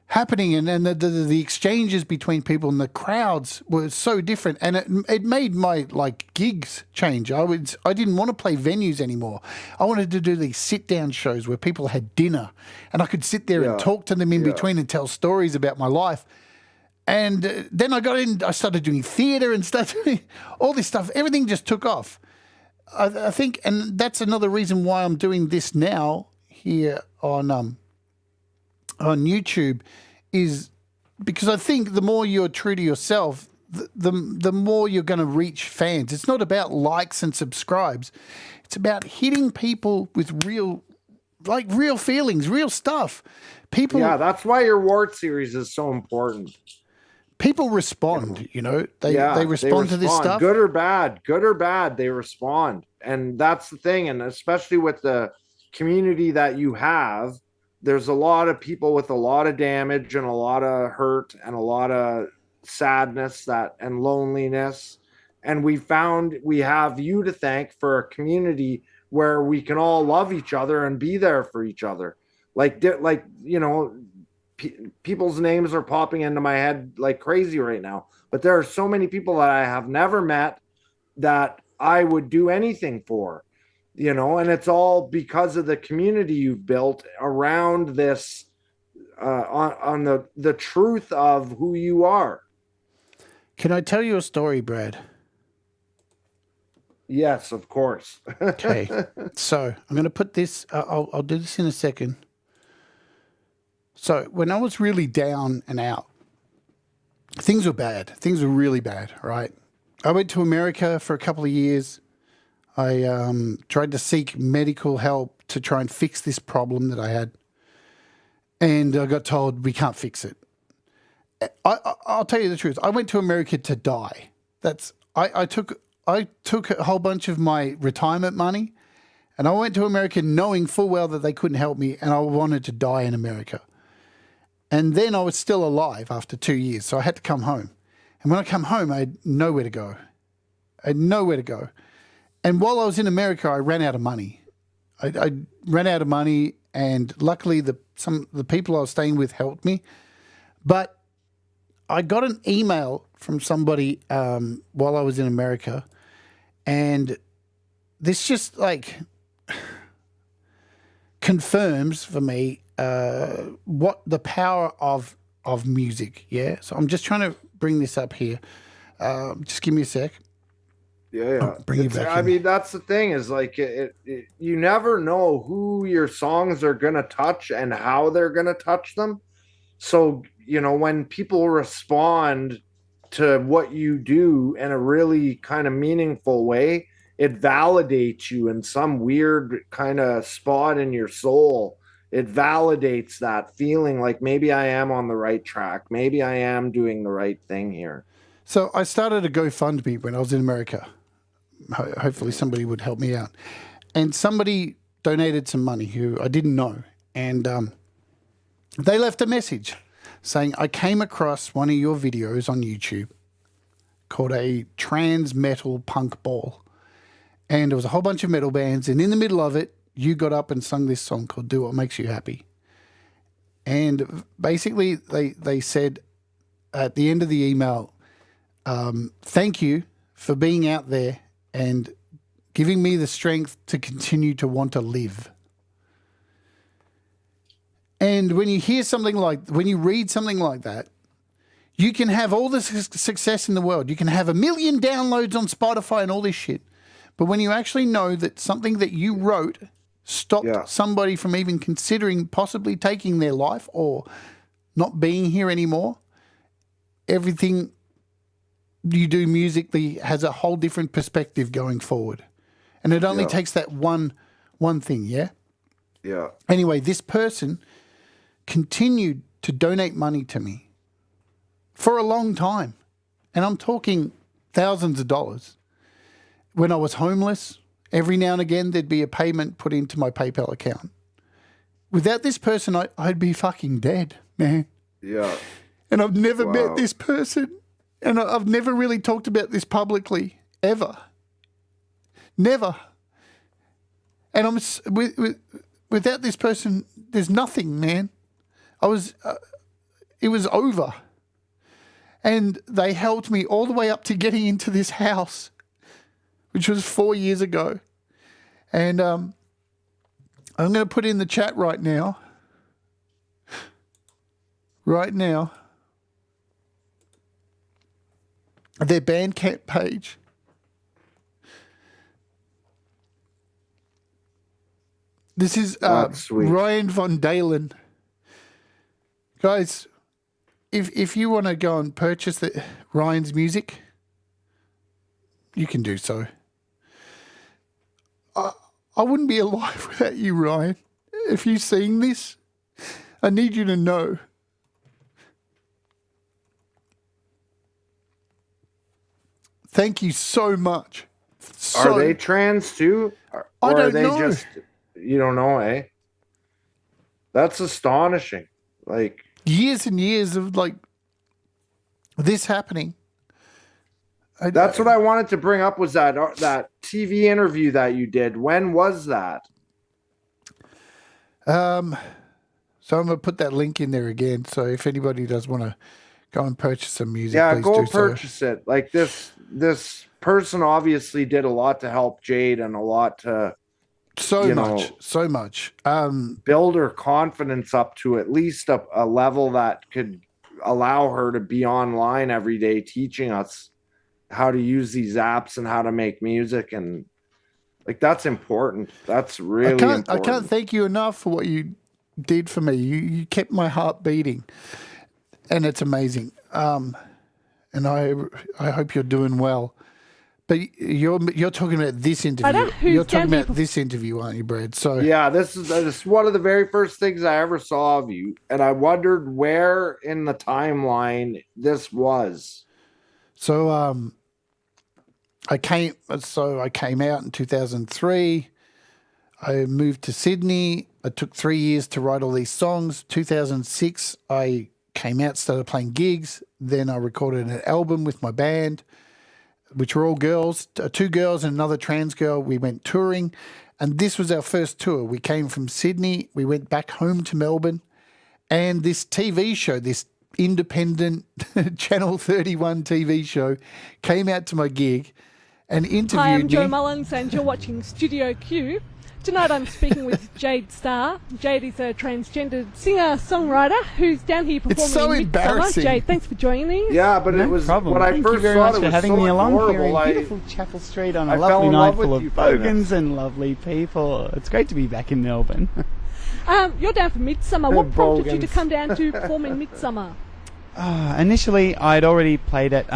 happening, and the exchanges between people and the crowds were so different, and it made my like gigs change. I didn't want to play venues anymore. I wanted to do these sit down shows where people had dinner and I could sit there and talk to them in between and tell stories about my life. And then I started doing theater and started doing all this stuff. Everything just took off. I think, and that's another reason why I'm doing this now here on YouTube, is because I think the more you're true to yourself, the more you're going to reach fans. It's not about likes and subscribes. It's about hitting people with real feelings, real stuff. People. Yeah, that's why your Wart series is so important. People respond, they respond to this stuff. Good or bad, they respond. And that's the thing. And especially with the community that you have, there's a lot of people with a lot of damage and a lot of hurt and a lot of sadness and loneliness. And we have you to thank for a community where we can all love each other and be there for each other. People's names are popping into my head like crazy right now, but there are so many people that I have never met that I would do anything for, and it's all because of the community you've built around this, on the truth of who you are. Can I tell you a story, Brad? Yes, of course. Okay. So I'm going to put this, I'll do this in a second. So when I was really down and out, things were bad. Things were really bad, right? I went to America for a couple of years. I tried to seek medical help to try and fix this problem that I had. And I got told, we can't fix it. I'll tell you the truth. I went to America to die. I took a whole bunch of my retirement money, and I went to America knowing full well that they couldn't help me, and I wanted to die in America. And then I was still alive after 2 years, so I had to come home. And when I come home, I had nowhere to go. And while I was in America, I ran out of money. I ran out of money, and luckily the people I was staying with helped me. But I got an email from somebody while I was in America, and this just like confirms for me what the power of music. Yeah. So I'm just trying to bring this up here. Just give me a sec. Yeah. Bring you back I in. mean, that's the thing is like you never know who your songs are going to touch and how they're going to touch them. So, when people respond to what you do in a really kind of meaningful way, it validates you in some weird kind of spot in your soul. It validates that feeling like maybe I am on the right track. Maybe I am doing the right thing here. So I started a GoFundMe when I was in America. Hopefully somebody would help me out. And somebody donated some money who I didn't know. And they left a message saying, I came across one of your videos on YouTube called a trans metal punk ball. And there was a whole bunch of metal bands. And in the middle of it, you got up and sung this song called Do What Makes You Happy. And basically they said at the end of the email, thank you for being out there and giving me the strength to continue to want to live. And when you hear something when you read something like that, you can have all the success in the world. You can have 1 million downloads on Spotify and all this shit. But when you actually know that something that you wrote stopped somebody from even considering possibly taking their life or not being here anymore, everything you do musically has a whole different perspective going forward. And it only takes that one thing, yeah? Yeah. Anyway, this person continued to donate money to me for a long time. And I'm talking thousands of dollars. When I was homeless, every now and again there'd be a payment put into my PayPal account. Without this person, I'd be fucking dead, man. Yeah. And I've never met this person. And I've never really talked about this publicly, ever. Never. And without this person, there's nothing, man. It was over. And they helped me all the way up to getting into this house, which was 4 years ago. And I'm going to put in the chat right now. Their Bandcamp page. This is Ryan Von Dalen. Guys, if you want to go and purchase Ryan's music, you can do so. I wouldn't be alive without you, Ryan. If you're seeing this, I need you to know. Thank you so much. Are they trans too? Or I don't are they know. just, you don't know, eh? That's astonishing. Like years and years of this happening. That's what I wanted to bring up was that TV interview that you did. When was that? So I'm going to put that link in there again. So if anybody does want to go and purchase some music, please go do purchase it. Like this person obviously did a lot to help Jade and a lot to so much build her confidence up to at least a level that could allow her to be online every day teaching us how to use these apps and how to make music. And that's important. That's really important. I can't thank you enough for what you did for me. You kept my heart beating, and it's amazing. And I hope you're doing well. But you're talking about this interview. You're talking about this interview, aren't you, Brad? So yeah, this is one of the very first things I ever saw of you, and I wondered where in the timeline this was. So I came out in 2003. I moved to Sydney. I took 3 years to write all these songs. 2006, I came out, started playing gigs. Then I recorded an album with my band, which were all girls, 2 girls and another trans girl. We went touring, and this was our first tour. We came from Sydney. We went back home to Melbourne, and this TV show, this independent Channel 31 TV show, came out to my gig and interviewed me. Hi, I'm Jo Mullins, and you're watching Studio Q. Tonight I'm speaking with Jade Starr. Jade is a transgender singer-songwriter who's down here performing It's so in Midsummer. embarrassing. Jade, thanks for joining us. Yeah, but No it was problem. when I Thank first you very saw much it, it for was having so me along here adorable. in beautiful Chapel Street on I a fell lovely in night love full with of you for this. bogans and lovely people. It's great to be back in Melbourne. You're down for Midsummer. What prompted you to Bogans. come down to perform in Midsummer? Initially, I'd already played at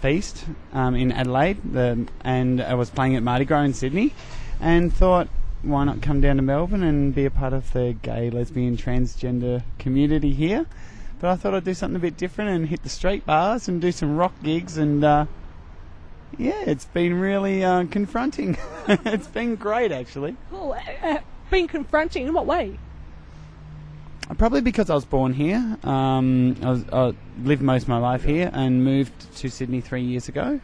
Feast in Adelaide, and I was playing at Mardi Gras in Sydney, and thought, why not come down to Melbourne and be a part of the gay, lesbian, transgender community here? But I thought I'd do something a bit different and hit the straight bars and do some rock gigs, and yeah, it's been really confronting. It's been great, actually. Cool. Being confronting, in what way? Probably because I was born here. I lived most of my life here and moved to Sydney 3 years ago.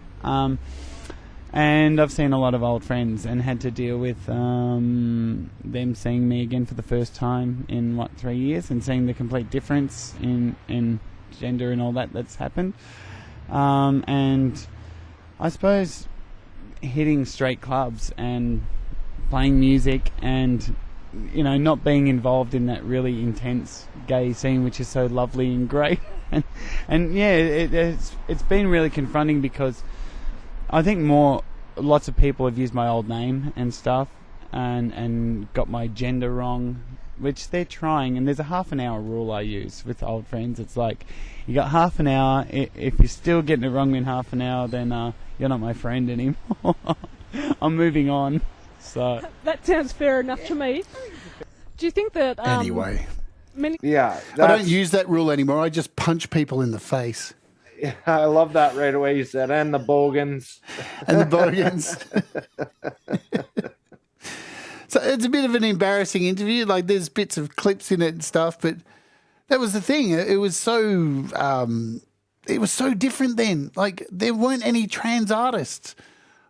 And I've seen a lot of old friends and had to deal with them seeing me again for the first time in, 3 years, and seeing the complete difference in gender and all that's happened. And I suppose hitting straight clubs and playing music and, not being involved in that really intense gay scene, which is so lovely and great. and yeah, it's been really confronting, because I think lots of people have used my old name and stuff and got my gender wrong, which they're trying. And there's a half an hour rule I use with old friends. It's like, you got half an hour. If you're still getting it wrong in half an hour, then you're not my friend anymore. I'm moving on. So That sounds fair enough to me. Do you think that... Anyway. Yeah, I don't use that rule anymore. I just punch people in the face. Yeah, I love that right away. You said, and the bogans. And the bogans. So it's a bit of an embarrassing interview. Like, there's bits of clips in it and stuff, but that was the thing. It was so different then. Like, there weren't any trans artists.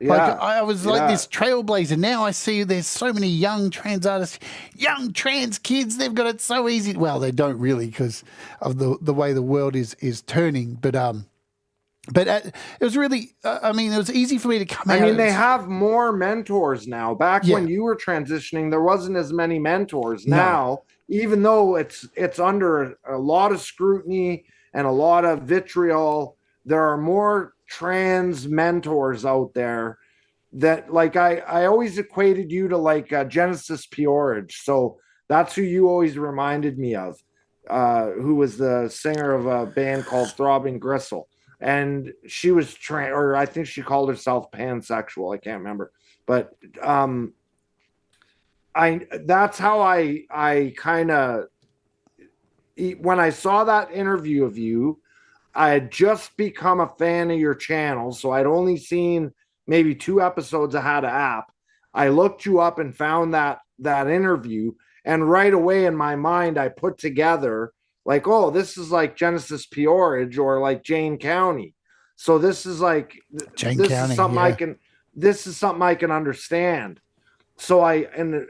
Like, I was like this trailblazer. Now I see there's so many young trans artists, young trans kids. They've got it so easy. Well, they don't really, because of the way the world is turning. But it was really, it was easy for me to come out. I mean, they have more mentors now. Back when you were transitioning, there wasn't as many mentors. No. Now, even though it's under a lot of scrutiny and a lot of vitriol, there are more trans mentors out there that, like, I always equated you to like Genesis Peorage. So that's who you always reminded me of, who was the singer of a band called Throbbing Gristle. And she was trans, or I think she called herself pansexual. I can't remember, but that's how I kind of, when I saw that interview of you, I had just become a fan of your channel, so I'd only seen maybe 2 episodes of How to App. I looked you up and found that interview, and right away in my mind I put together, like, oh, this is like Genesis Peorage or like Jane County. So this is like Jane this County, is something this is something I can understand. So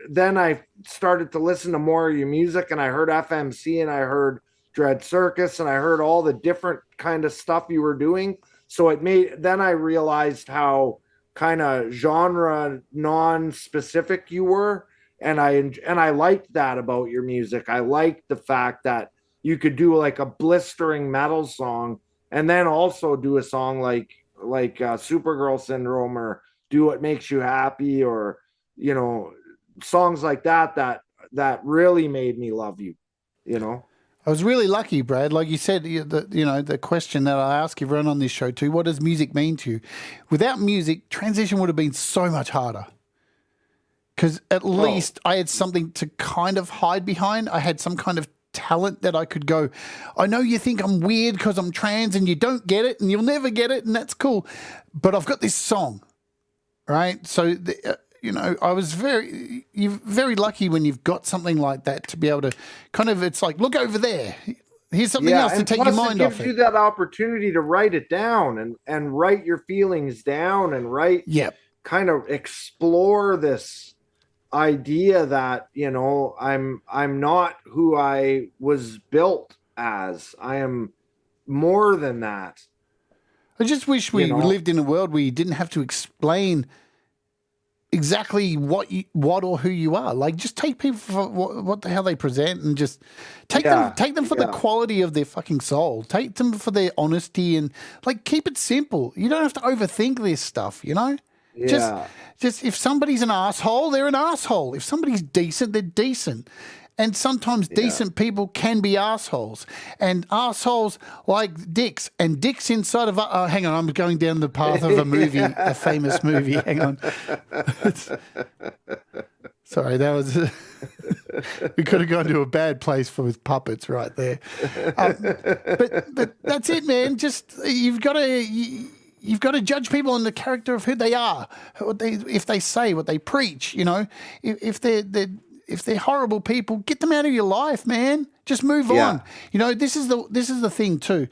then I started to listen to more of your music, and I heard FMC, and I heard Dread Circus, and I heard all the different kind of stuff you were doing. So then I realized how kind of genre non-specific you were, and I liked that about your music. I liked the fact that you could do like a blistering metal song, and then also do a song like Supergirl Syndrome, or Do What Makes You Happy, or songs like that really made me love you. I was really lucky, Brad. Like you said, the question that I ask everyone on this show too, what does music mean to you? Without music, transition would have been so much harder. Because at least I had something to kind of hide behind. I had some kind of talent that I could go, I know you think I'm weird because I'm trans and you don't get it and you'll never get it, and that's cool. But I've got this song, right? So, I was very lucky when you've got something like that to be able to kind of, it's like, look over there. Here's something else to take your mind off it. It gives you that opportunity to write it down and write your feelings down and kind of explore this idea that, I'm not who I was built as. I am more than that. I just wish we lived in a world where you didn't have to explain exactly what or who you are. Like, just take people for what the hell they present, and just take them for the quality of their fucking soul. Take them for their honesty, and like, keep it simple. You don't have to overthink this stuff, you know? Yeah. Just if somebody's an asshole, they're an asshole. If somebody's decent, they're decent. And sometimes decent people can be assholes, and assholes like dicks, and dicks inside of. Hang on, I'm going down the path of a movie, a famous movie. Hang on. Sorry, that was. We could have gone to a bad place with puppets right there. But that's it, man. Just you've got to judge people on the character of who they are, if they say what they preach. You know, if they're horrible people, get them out of your life, man. Just move on. You know, this is the thing too.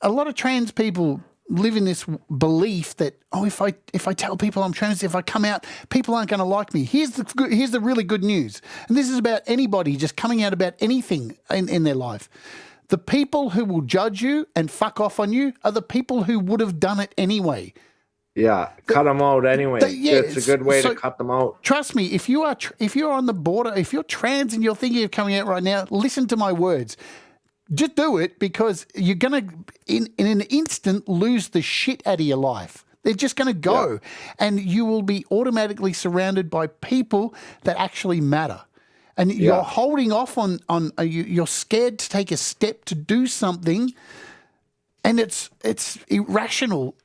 A lot of trans people live in this belief that, if I tell people I'm trans, if I come out, people aren't going to like me. Here's the really good news, and this is about anybody just coming out about anything in their life. The people who will judge you and fuck off on you are the people who would have done it anyway. Yeah, cut them out anyway. It's a good way to cut them out. Trust me, if you're on the border, if you're trans and you're thinking of coming out right now, listen to my words. Just do it, because you're going to, in an instant, lose the shit out of your life. They're just going to go, and you will be automatically surrounded by people that actually matter. And you're holding off on you're scared to take a step to do something, and it's irrational.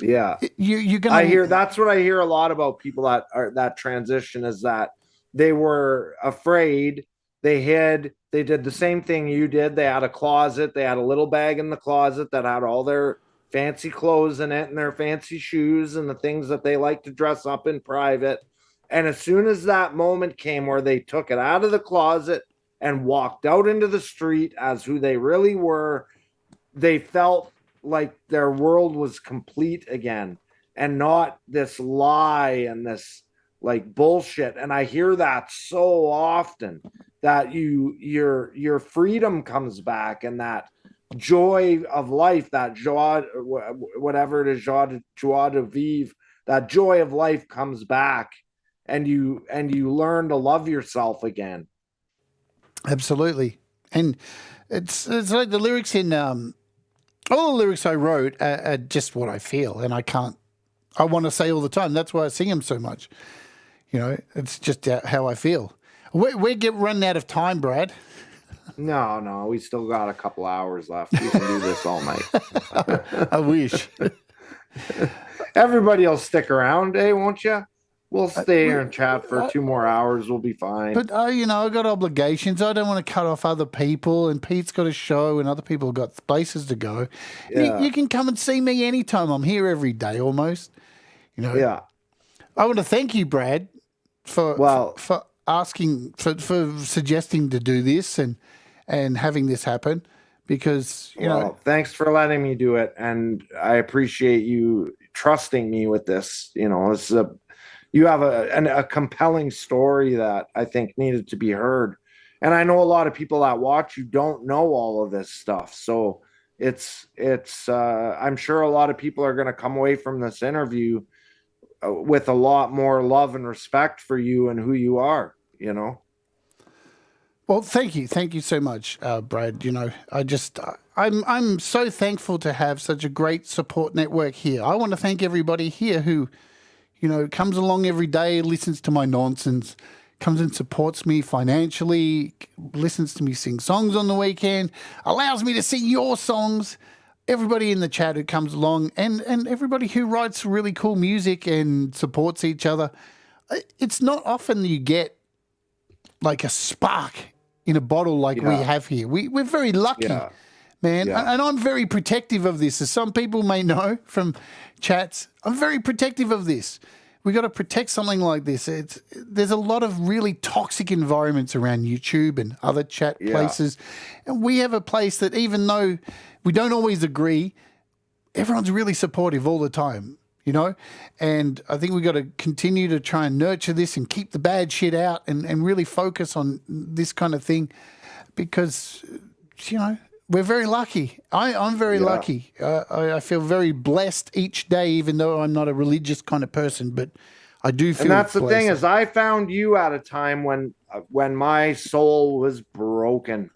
You're gonna. That's what I hear a lot about people that transition, is that they were afraid, they hid, they did the same thing you did. They had a closet, they had a little bag in the closet that had all their fancy clothes in it and their fancy shoes and the things that they like to dress up in private. And as soon as that moment came where they took it out of the closet and walked out into the street as who they really were, they felt like their world was complete again, and not this lie and this like bullshit. And I hear that so often, that your freedom comes back, and that joy of life, that joie, whatever it is, joie de vivre, that joy of life comes back, and you learn to love yourself again. Absolutely. And it's like the lyrics in all the lyrics I wrote are just what I feel, and I want to say all the time. That's why I sing them so much. You know, it's just how I feel. We're running out of time, Brad. No, we still got a couple hours left. We can do this all night. I wish. Everybody will stick around, won't you? We'll stay here and chat for 2 more hours. We'll be fine. But, I've got obligations. I don't want to cut off other people, and Pete's got a show, and other people have got places to go. Yeah. You can come and see me anytime. I'm here every day almost. You know. Yeah. I want to thank you, Brad, for asking, for suggesting to do this and having this happen, because, you know. Thanks for letting me do it, and I appreciate you trusting me with this. You know, you have a compelling story that I think needed to be heard. And I know a lot of people that watch you don't know all of this stuff. So it's I'm sure a lot of people are going to come away from this interview with a lot more love and respect for you and who you are, you know? Well, thank you. Thank you so much, Brad. You know, I'm so thankful to have such a great support network here. I want to thank everybody here who, you know, comes along every day, listens to my nonsense, comes and supports me financially, listens to me sing songs on the weekend, allows me to sing your songs. Everybody in the chat who comes along, and everybody who writes really cool music and supports each other. It's not often that you get like a spark in a bottle like we have here. We're very lucky. Man, and I'm very protective of this. As some people may know from chats, I'm very protective of this. We got to protect something like this. There's a lot of really toxic environments around YouTube and other chat places. And we have a place that, even though we don't always agree, everyone's really supportive all the time, you know? And I think we got to continue to try and nurture this and keep the bad shit out and really focus on this kind of thing, because, you know, we're very lucky. I'm very lucky. I feel very blessed each day, even though I'm not a religious kind of person. But I do feel. And that's the blessed. thing, is I found you at a time when my soul was broken.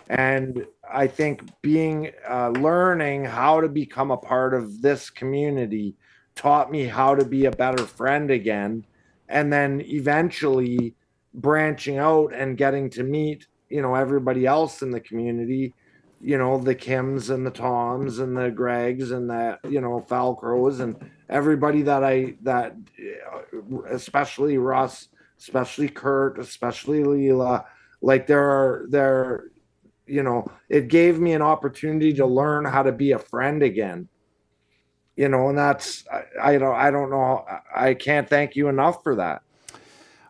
And I think learning how to become a part of this community taught me how to be a better friend again. And then eventually branching out and getting to meet, everybody else in the community, the Kims and the Toms and the Gregs and the, Falcrows and everybody especially Russ, especially Kurt, especially Leela. Like it gave me an opportunity to learn how to be a friend again. And that's, I don't know. I can't thank you enough for that.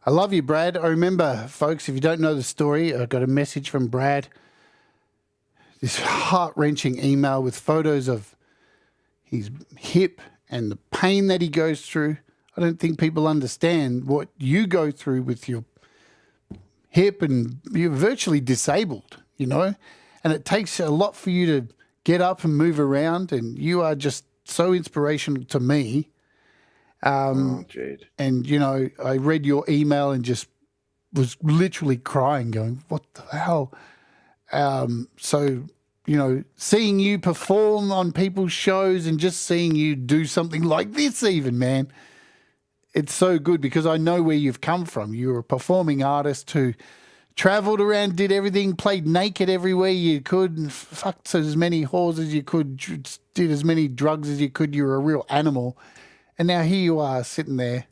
I love you, Brad. I remember, folks, if you don't know the story, I got a message from Brad. This heart-wrenching email with photos of his hip and the pain that he goes through. I don't think people understand what you go through with your hip, and you're virtually disabled, and it takes a lot for you to get up and move around, and you are just so inspirational to me. Jade. And, I read your email and just was literally crying, going, what the hell? So, seeing you perform on people's shows and just seeing you do something like this even, man, it's so good because I know where you've come from. You're a performing artist who traveled around, did everything, played naked everywhere you could, and fucked as many whores as you could, did as many drugs as you could. You're a real animal. And now here you are sitting there,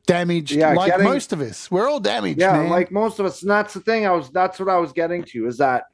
damaged, most of us. We're all damaged, man. Like most of us. And that's the thing. That's what I was getting to, is that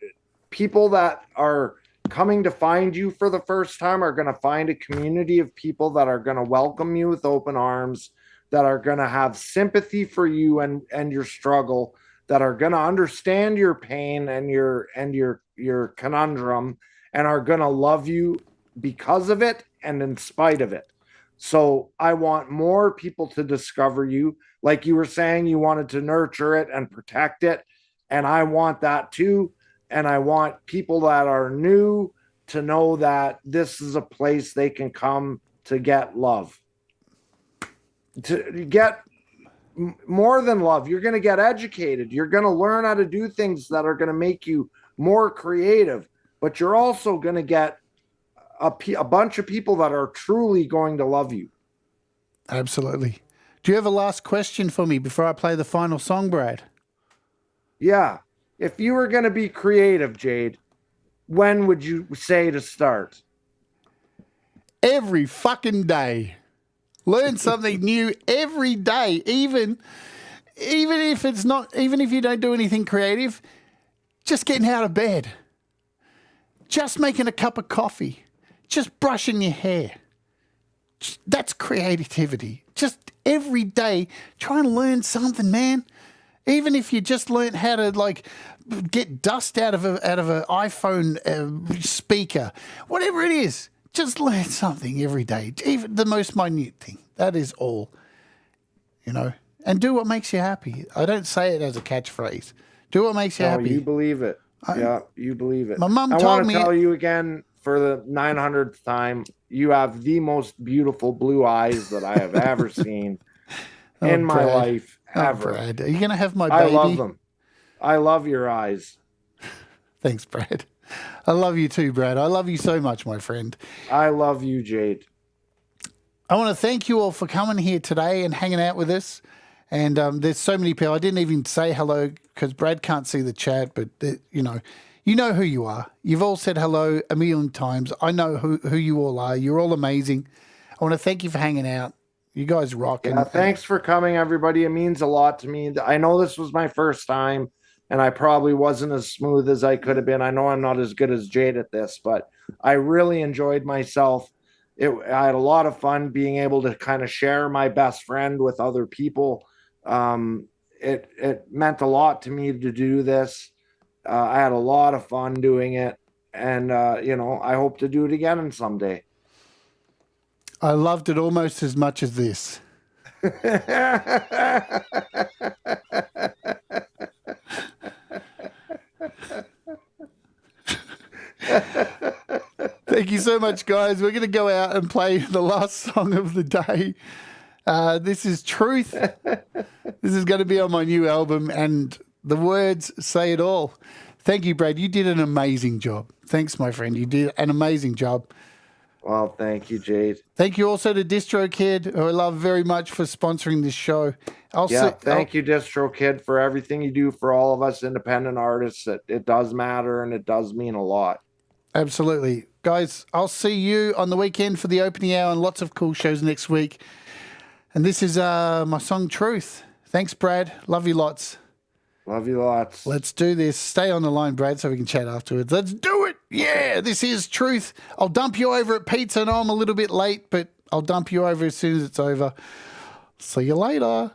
people that are coming to find you for the first time are going to find a community of people that are going to welcome you with open arms, that are going to have sympathy for you and your struggle, that are going to understand your pain and your conundrum, and are going to love you because of it and in spite of it. So I want more people to discover you. Like you were saying, you wanted to nurture it and protect it. And I want that too. And I want people that are new to know that this is a place they can come to get love. To get more than love, you're going to get educated. You're going to learn how to do things that are going to make you more creative. But you're also going to get a bunch of people that are truly going to love you. Absolutely. Do you have a last question for me before I play the final song, Brad? Yeah. If you were going to be creative, Jade, when would you say to start? Every fucking day. Learn something new every day, even if it's not, even if you don't do anything creative, just getting out of bed, just making a cup of coffee, just brushing your hair. That's creativity. Just every day, try and learn something, man. Even if you just learn how to get dust out of an iPhone speaker, whatever it is, just learn something every day. Even the most minute thing. That is all, and do what makes you happy. I don't say it as a catchphrase. Do what makes you happy. You believe it. You believe it. My mom told me. I want to tell you again for the 900th time, you have the most beautiful blue eyes that I have ever seen in my life, ever. Brad. Are you going to have my baby? I love them. I love your eyes. Thanks, Brad. I love you too, Brad. I love you so much, my friend. I love you, Jade. I want to thank you all for coming here today and hanging out with us. And there's so many people. I didn't even say hello because Brad can't see the chat, but you know who you are. You've all said hello a million times. I know who you all are. You're all amazing. I want to thank you for hanging out. You guys rock. Yeah, thanks for coming, everybody. It means a lot to me. I know this was my first time, and I probably wasn't as smooth as I could have been. I know I'm not as good as Jade at this, but I really enjoyed myself. I had a lot of fun being able to kind of share my best friend with other people. It meant a lot to me to do this. I had a lot of fun doing it, and I hope to do it again someday. I loved it almost as much as this. Thank you so so much, guys. We're going to go out and play the last song of the day. This is Truth. This is going to be on my new album, and the words say it all. Thank you, Brad. You did an amazing job. Thanks, my friend. You did an amazing job. Well, thank you, Jade. Thank you also to DistroKid, who I love very much, for sponsoring this show. Thank you, DistroKid, for everything you do for all of us independent artists. It does matter, and it does mean a lot. Absolutely. Guys, I'll see you on the weekend for the opening hour and lots of cool shows next week. And this is my song, Truth. Thanks, Brad. Love you lots. Love you lots. Let's do this. Stay on the line, Brad, so we can chat afterwards. Let's do it. Yeah, this is Truth. I'll dump you over at pizza. I know I'm a little bit late, but I'll dump you over as soon as it's over. See you later.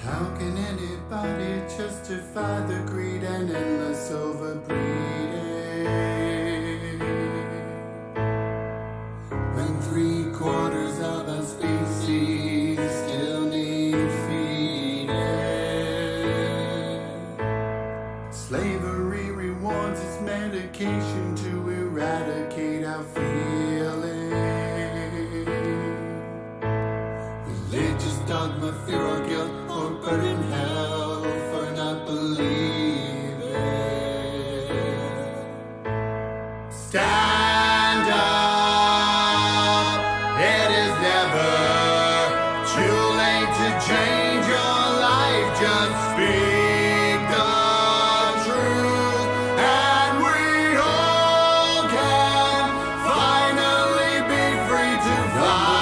How can anybody justify the greed and endless overbreeding? When 3/4 of our species still need feeding. Slavery rewards its medication to eradicate our feelings. Religious dogma, fear or guilt, or burn in hell for not believing. Stand up, it is never too late to change your life. Just speak the truth, and we all can finally be free to fly.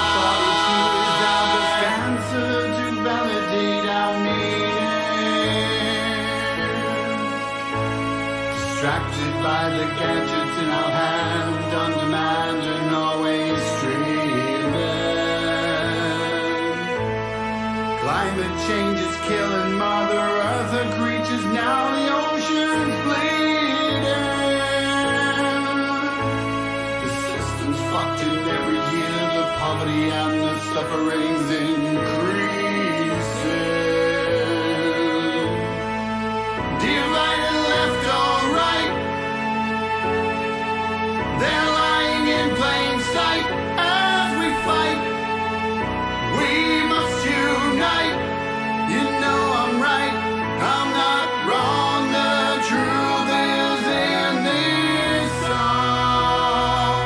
Distracted by the gadgets in our hand, on demand and always streaming. Climate change is killing Mother Earth, her creatures, now the ocean's bleeding. The system's fucked in every year, the poverty and the suffering's increasing. Divided left or right, they're lying in plain sight as we fight. We must unite. You know I'm right, I'm not wrong. The truth is in this song.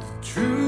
The truth